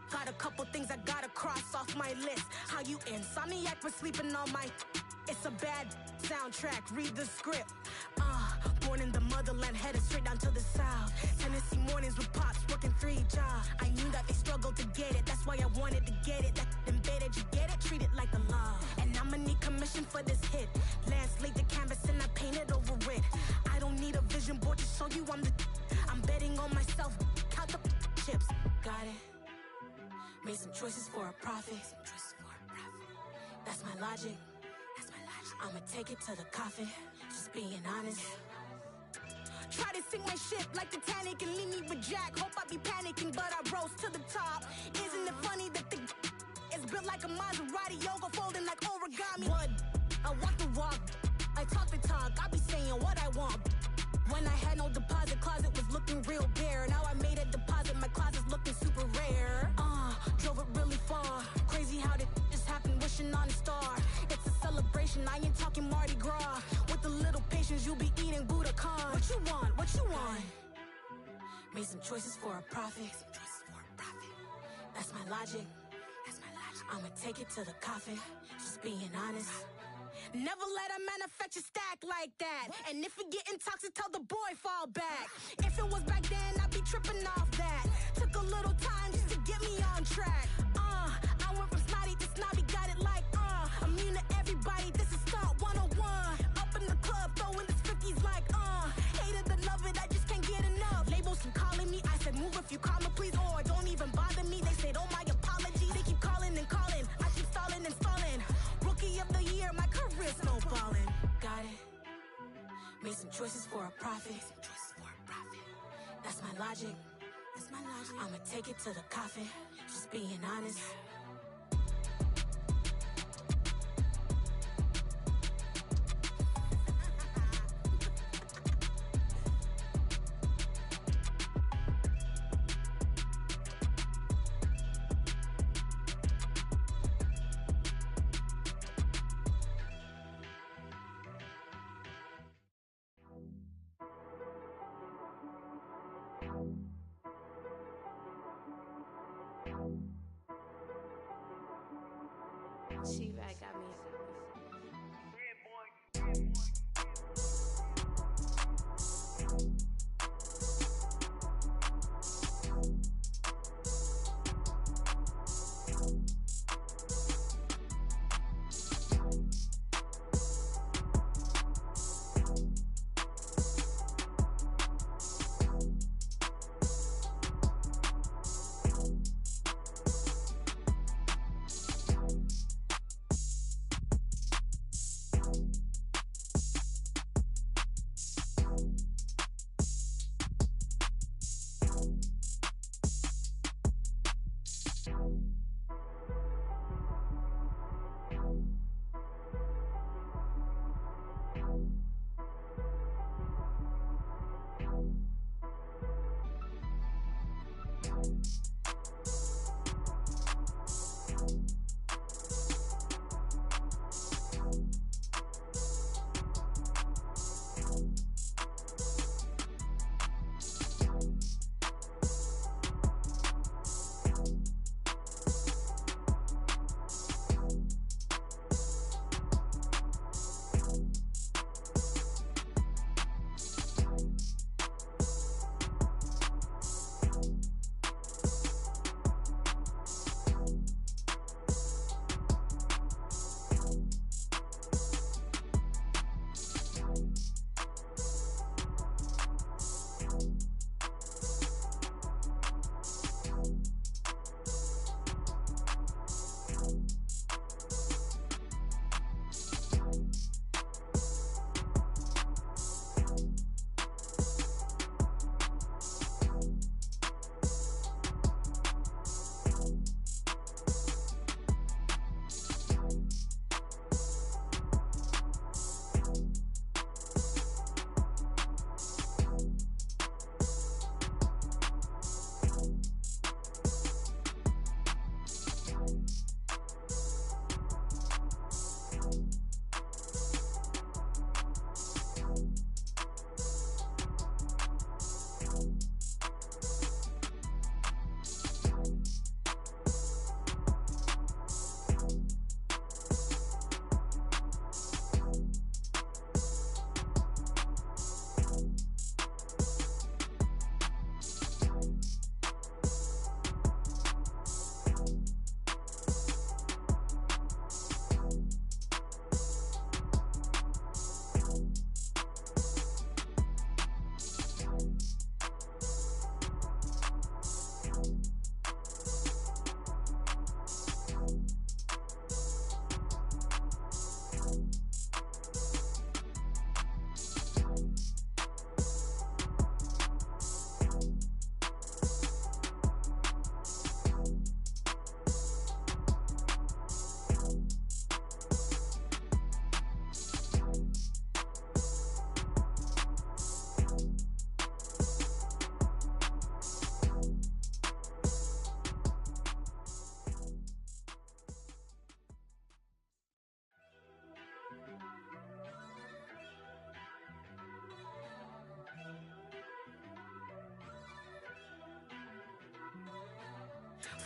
Got a couple things I gotta cross off my list. How you insomniac for sleeping on my. It's a bad soundtrack, read the script. Born in the motherland, headed straight down to the south. Tennessee mornings with pops, working 3 jobs. I knew that they struggled to get it, that's why I wanted to get it. That embedded, you get it, treat it like the law. And I'ma need commitment. wishing for this hit. Lance laid the canvas and I painted over it. I don't need a vision board to show you I'm betting on myself. Count the chips. Got it. Made some choices for a profit. That's my logic. I'ma take it to the coffin. Just being honest. Try to sink my ship like Titanic and leave me with Jack. Hope I be panicking, but I rose to the top. Isn't it funny that the is built like a Maserati, yoga folding like origami? What? I walk the walk. I talk the talk. I be saying what I want. When I had no deposit, closet was looking real bare. Now I made a deposit, my closet's looking super rare. Drove it really far. Crazy how did just happen, wishing on a star. It's a celebration, I ain't talking Mardi Gras. With a little patience, you'll be eating Budokan. What you want? What you want? Made some choices for a profit. That's my logic. I'ma take it to the coffin. Just being honest. Never let a manufacture stack like that. And if it getting toxic, tell the boy fall back. If it was back then, I'd be tripping off that. Took a little time just to get me on track. I went from snotty to snobby, got it like immune to everybody, this is stunt 101. Up in the club, throwing this 50s like hate it, love it, I just can't get enough. Labels keep calling me, I said move if you call me please, or don't even bother me. They said oh my apologies, they keep calling and calling. I keep stalling and stalling. Rookie of the year, my career snowballing. Got it. Made some choices for a profit. That's my logic. I'ma take it to the coffin. Just being honest. She-Rag got me.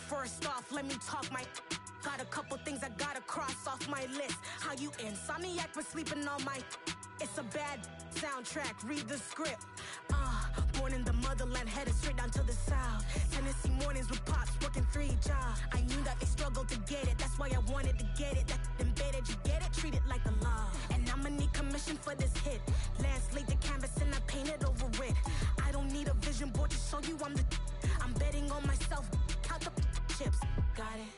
First off, let me talk my. Got a couple things I gotta cross off my list. How you insomniac for sleeping on my. It's a bad soundtrack, read the script. Born in the motherland, headed straight down to the south. Tennessee mornings with pops, working 3 jobs. I knew that they struggled to get it, that's why I wanted to get it. That embedded, you get it, treat it like a law. And I'ma need commission for this hit. Lance laid the canvas and I painted over it. I don't need a vision board to show you I'm betting on myself, count the chips. Got it.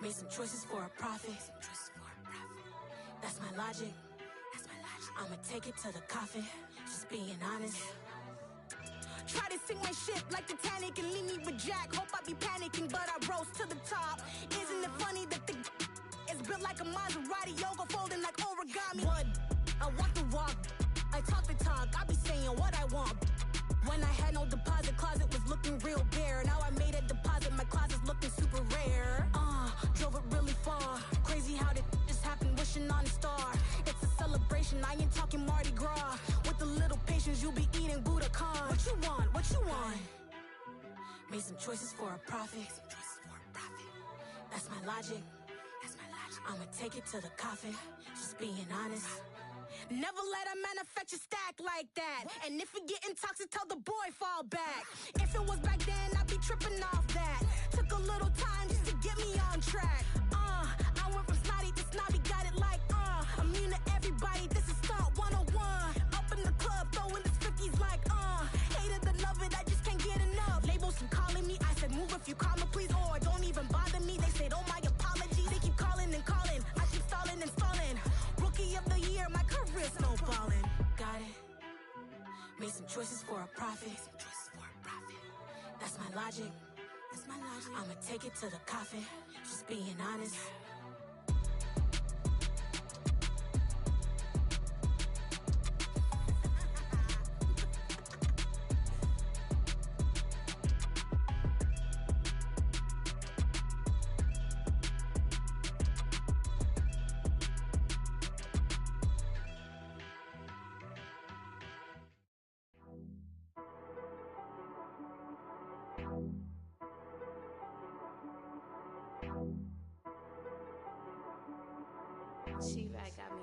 Made some choices for a profit. That's my logic. I'ma take it to the coffin, just being honest. Try to sink my ship like Titanic and leave me with Jack. Hope I be panicking, but I rose to the top. Isn't it funny that the is built like a Maserati, yoga folding like origami? What? I walk the walk, I talk the talk, I be saying what I want. When I had no deposit, closet was looking real bare. Now I made a deposit, my closet's looking super rare. Drove it really far. Crazy how did just happen, wishing on a star. It's a celebration, I ain't talking Mardi Gras. With a little patience, you'll be eating Budokan. What you want? What you want? Made some choices for a profit. That's my logic. I'ma take it to the coffin, just being honest. Never let a manufacture stack like that. And if we getting toxic, tell the boy fall back. If it was back then, I'd be tripping off that. Took a little time just to get me on track. I went from snotty to snobby, got it like immune to everybody, this is Stunt 101. Up in the club, throwing the 50s like hate it or love it, I just can't get enough. Labels keep calling me, I said move if you call me please, or don't even bother me. They said oh my apologies, they keep calling and calling, I keep stalling and stalling. Rookie of the year, my career snowballing. Got it. Made some choices for a profit. That's my logic. I'ma take it to the coffin, just being honest. T-Rag got me.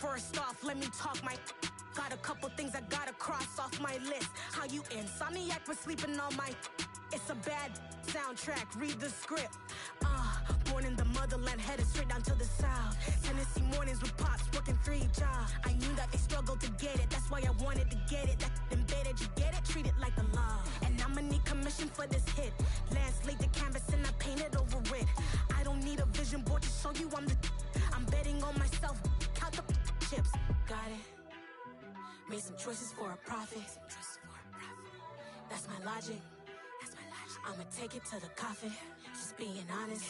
First off, let me talk my. Got a couple things I gotta cross off my list. How you insomniac for sleeping on my. It's a bad soundtrack, read the script. Born in the motherland, headed straight down to the south. Tennessee mornings with pops, working 3 jobs. I knew that they struggled to get it, that's why I wanted to get it. That embedded, you get it, treat it like the law. And I'ma need commission for this hit. Lance laid the canvas and I painted over it. I don't need a vision board to show you I'm betting on myself, count the chips. Got it. Made some choices for a profit. That's my logic. I'ma take it to the coffin, just being honest.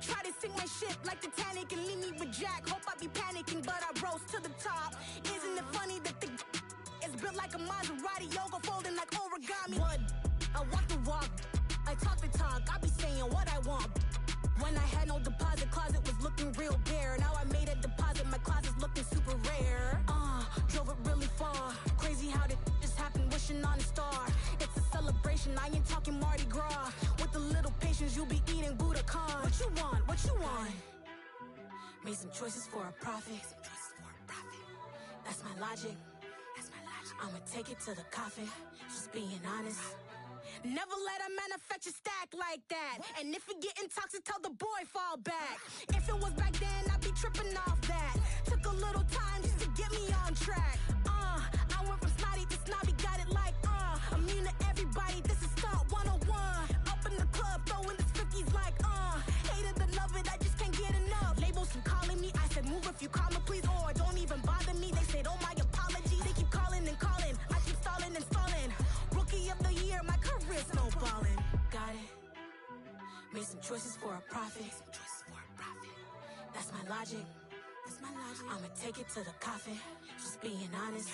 Try to sink my ship like Titanic and leave me with Jack. Hope I be panicking, but I rose to the top. Isn't it funny that the is built like a Maserati, yoga folding like origami? What? I walk the walk, I talk the talk, I be saying what I want. When I had no deposit, closet was looking real bare. Now I made a deposit, my closet's looking super rare. Drove it really far. Crazy how did just happen, wishing on a star. It's a celebration, I ain't talking Mardi Gras. With a little patience, you'll be eating Budokan. What you want? What you want? Made some choices for a profit. That's my logic. I'ma take it to the coffin, just being honest. Never let a manufacture stack like that. And if it getting toxic, tell the boy fall back. If it was back then, I'd be tripping off that. Took a little time just to get me on track. I went from snotty to snobby, got it like immune to everybody, this is stunt 101. Up in the club, throwing the 50s like hate it or love it, I just can't get enough. Labels keep calling me, I said move if you call me please, or don't even bother me. They said oh my apologies, they keep calling and calling, I keep stalling and stalling. Rookie of the year, my career snowballing. Got it. Made some choices for a profit. That's my logic. I'ma take it to the coffin, just being honest.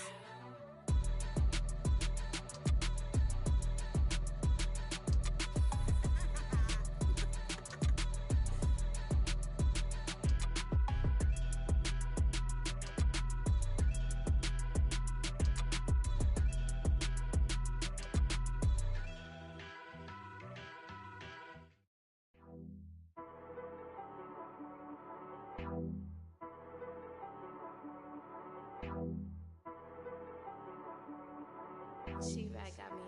She-Rag got me.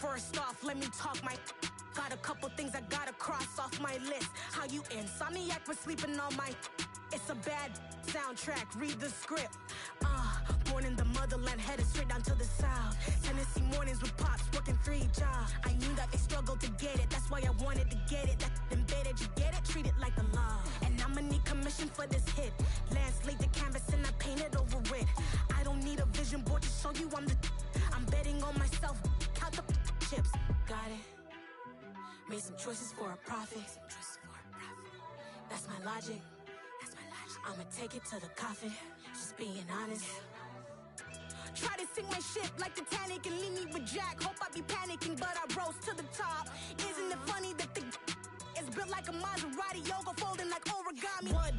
First off, let me talk my. Got a couple things I gotta cross off my list. How you insomniac for sleeping on my. It's a bad soundtrack, read the script. Born in the motherland, headed straight down to the south. Tennessee mornings with pops, working 3 jobs. I knew that they struggled to get it, that's why I wanted to get it. That embedded, you get it, treat it like the law. And I'ma need commission for this hit. Lance laid the canvas and I painted over it. I don't need a vision board to show you I'm betting on myself, count the chips. Got it. Made some choices for a profit. That's my logic. I'ma take it to the coffin, just being honest. Try to sink my ship like Titanic and leave me with Jack. Hope I be panicking, but I rose to the top. Isn't it funny that the is built like a Maserati, yoga folding like origami? What?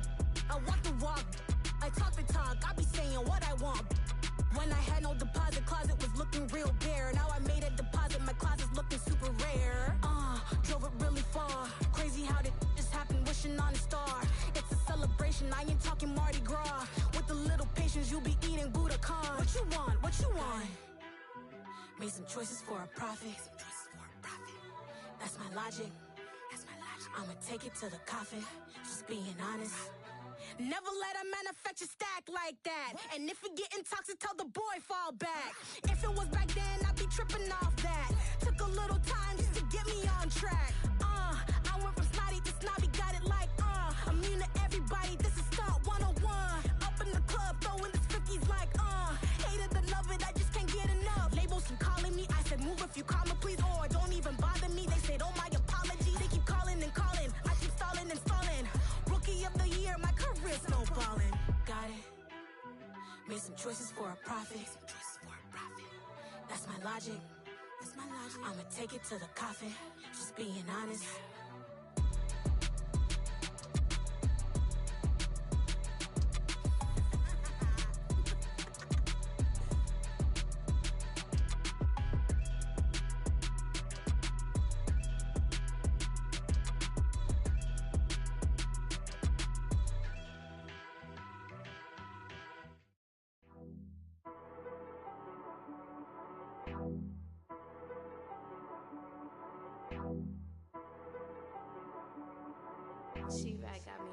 I walk the walk, I talk the talk, I be saying what I want. When I had no deposit, closet was looking real bare. Now I made a deposit, my closet's looking super rare. Drove it really far. Crazy how did just happen, wishing on a star. It's a celebration, I ain't talking Mardi Gras. With a little patience, you'll be eating Budokan. What you want? What you want? Made some choices for a profit. That's my logic. I'ma take it to the coffin, just being honest. Never let a manufacture stack like that. And if it getting toxic, tell the boy fall back. If it was back then, I'd be tripping off that. Took a little time just to get me on track. I went from snotty to snobby, got it like, immune to everybody, this is stunt 101. Up in the club, throwing the 50s like, hate it, then love it, I just can't get enough. Labels keep calling me, I said move if you call me please, or don't even bother me. They said, oh my apologies, they keep calling and calling. I keep stalling and stalling. Rookie of the year, my career snowballing. Got it. Made some choices for a profit. That's my logic. I'ma take it to the coffin, just being honest. She-Rag got me.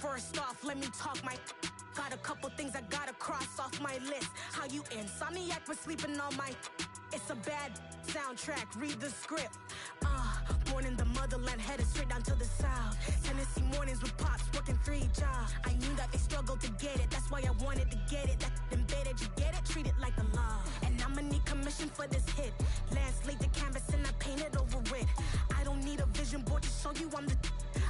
First off, let me talk my. Got a couple things I gotta cross off my list. How you insomniac for sleeping on my. It's a bad soundtrack, read the script. Born in the motherland, headed straight down to the south. Tennessee mornings with pops, working 3 jobs. I knew that they struggled to get it, that's why I wanted to get it. That embedded, you get it, treat it like a law. And I'ma need commission for this hit. Lance laid the canvas and I painted over it. I don't need a vision board to show you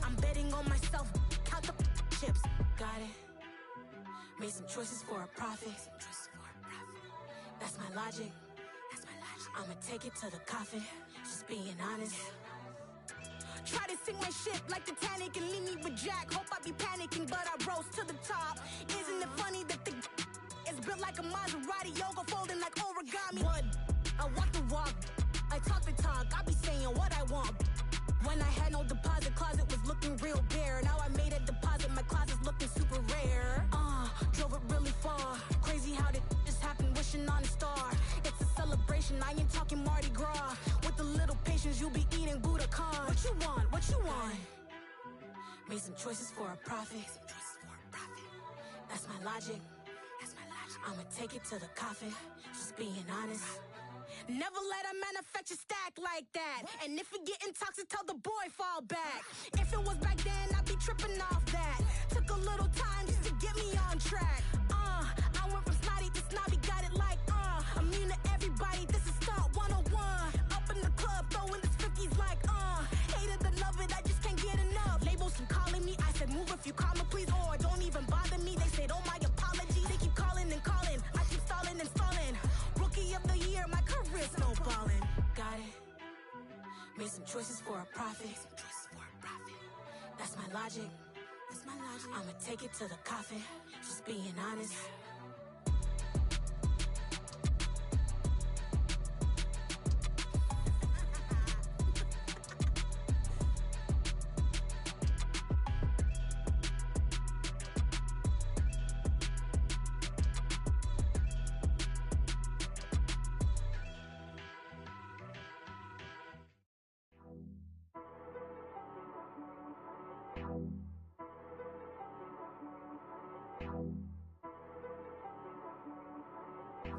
I'm betting on myself, count the chips. Got it. Made some choices for a profit. That's my logic. I'ma take it to the coffin, just being honest. Try to sink my ship like Titanic and leave me with Jack. Hope I be panicking, but I rose to the top. Isn't it funny that the is built like a Maserati, yoga folding like origami? What? I walk the walk, I talk the talk, I be saying what I want. When I had no deposit, closet was looking real bare. Now I made a deposit, my closet's looking super rare. Drove it really far. Crazy how did this happen, wishing on a star. It's a celebration, I ain't talking Mardi Gras. With a little patience, you'll be eating Budokan. What you want? What you want? Made some choices for a profit. That's my logic. I'ma take it to the coffin, just being honest. Never let a manufacture stack like that. And if we getting toxic, tell the boy fall back. If it was back then, I'd be tripping off that. Took a little time just to get me on track. I went from snotty to snobby, got it like, immune to everybody, this is stunt 101. Up in the club, throwing this 50s like, hated to love it, I just can't get enough. Labels from calling me, I said move if you call me please, or don't even bother me. They said, oh my apology, they keep calling and calling. I keep stalling and stalling. Rookie of the year, my career snowballing. Got it. Made some choices for a profit. That's my logic. I'ma take it to the coffin, just being honest.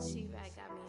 She-Rag got me.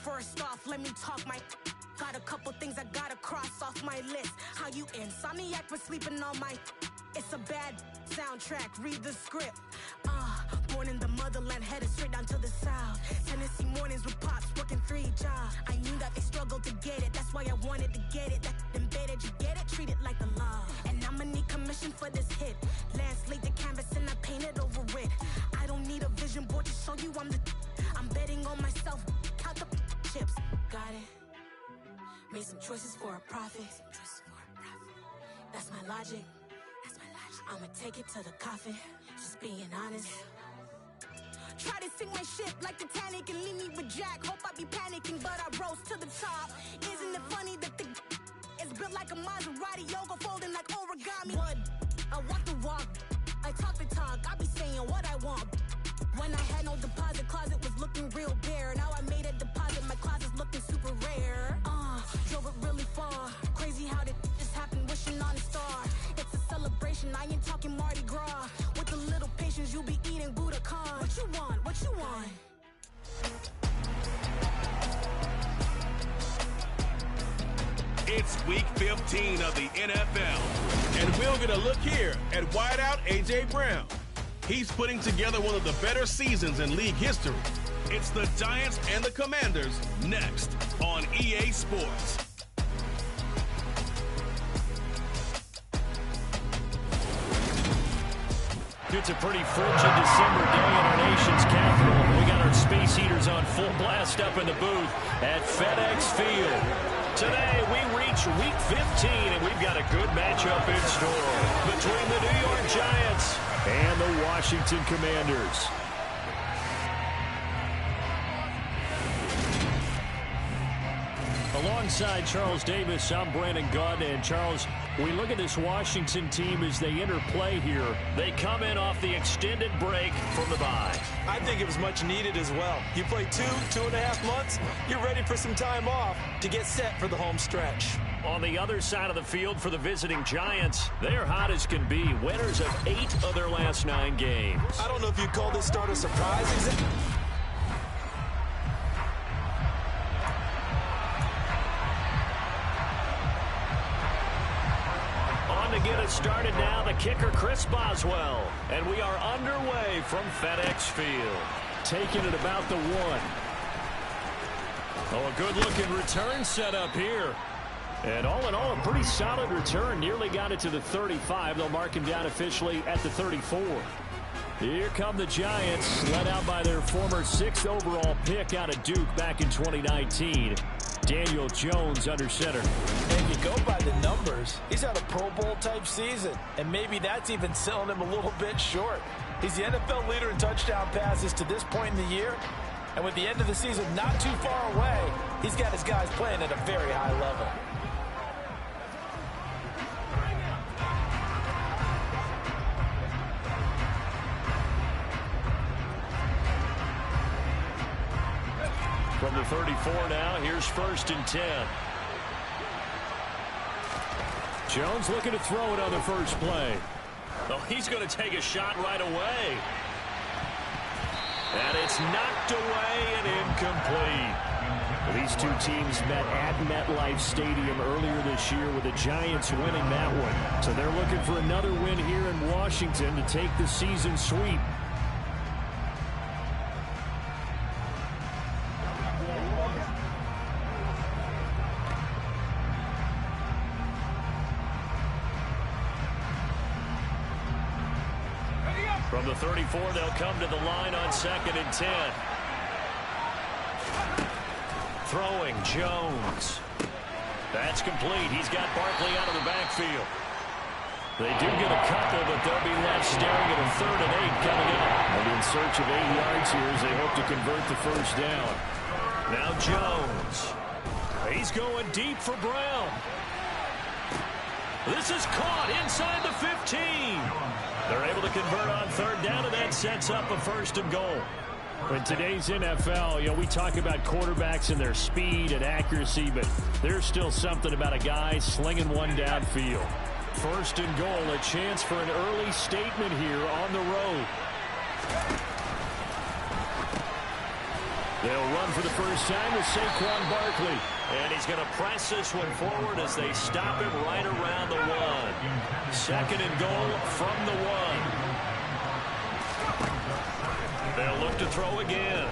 First off, let me talk my. Got a couple things I gotta cross off my list. How you insomniac for sleeping on my. It's a bad soundtrack, read the script. Born in the motherland, headed straight down to the south. Tennessee mornings with pops, working 3 jobs. I knew that they struggled to get it, that's why I wanted to get it. That embedded, you get it, treat it like the law. And I'ma need commission for this hit. Lance laid the canvas and I painted over it. I don't need a vision board to show you I'm betting on myself, count the chips. Got it. Made some choices for a profit. That's my logic. I'ma take it to the coffin, just being honest. Try to sink my ship like Titanic and leave me with Jack. Hope I be panicking, but I rose to the top. Isn't it funny that the is built like a Maserati, yoga folding like origami? What? I walk the walk, I talk the talk, I be saying what I want. When I had no deposit, closet was looking real bare. Now I made a deposit, my closet's looking super rare. Drove it really far. Crazy how did this happen, wishing on a star. It's a celebration, I ain't talking Mardi Gras. With a little patience, you'll be eating Budokan. What you want? What you want? It's week 15 of the NFL, and we'll get a look here at wideout A.J. Brown. He's putting together one of the better seasons in league history. It's the Giants and the Commanders next on EA Sports. It's a pretty frigid December day in our nation's capital. We got our space heaters on full blast up in the booth at FedEx Field. Today, we reach week 15, and we've got a good matchup in store between the New York Giants and the Washington Commanders. Alongside Charles Davis, I'm Brandon Gunn. And Charles, we look at this Washington team as they interplay here. They come in off the extended break from the bye. I think it was much needed as well. You play 2.5 months, you're ready for some time off to get set for the home stretch. On the other side of the field for the visiting Giants, they're hot as can be. Winners of 8 of their last 9 games. I don't know if you'd call this start a surprise. To get us started now, the kicker, Chris Boswell. And we are underway from FedEx Field. Taking it about the 1. Oh, a good-looking return set up here. And all in all, a pretty solid return. Nearly got it to the 35. They'll mark him down officially at the 34. Here come the Giants, led out by their former 6th overall pick out of Duke back in 2019. Daniel Jones under center. And you go by the numbers, he's had a Pro Bowl type season, and maybe that's even selling him a little bit short. He's the NFL leader in touchdown passes to this point in the year, and with the end of the season not too far away, he's got his guys playing at a very high level. From the 34 now, here's 1st and 10. Jones looking to throw it on the first play. Oh, he's going to take a shot right away. And it's knocked away and incomplete. These two teams met at MetLife Stadium earlier this year with the Giants winning that one. So they're looking for another win here in Washington to take the season sweep. From the 34, they'll come to the line on 2nd and 10. Throwing Jones. That's complete. He's got Barkley out of the backfield. They do get a couple, but they'll be left staring at a 3rd and 8 coming up. And in search of 8 yards here as they hope to convert the first down. Now Jones. He's going deep for Brown. This is caught inside the 15. They're able to convert on 3rd down, and that sets up a 1st and goal. In today's NFL, we talk about quarterbacks and their speed and accuracy, but there's still something about a guy slinging one downfield. 1st and goal, a chance for an early statement here on the road. They'll run for the first time with Saquon Barkley. And he's going to press this one forward as they stop him right around the 1. Second and goal from the 1. They'll look to throw again.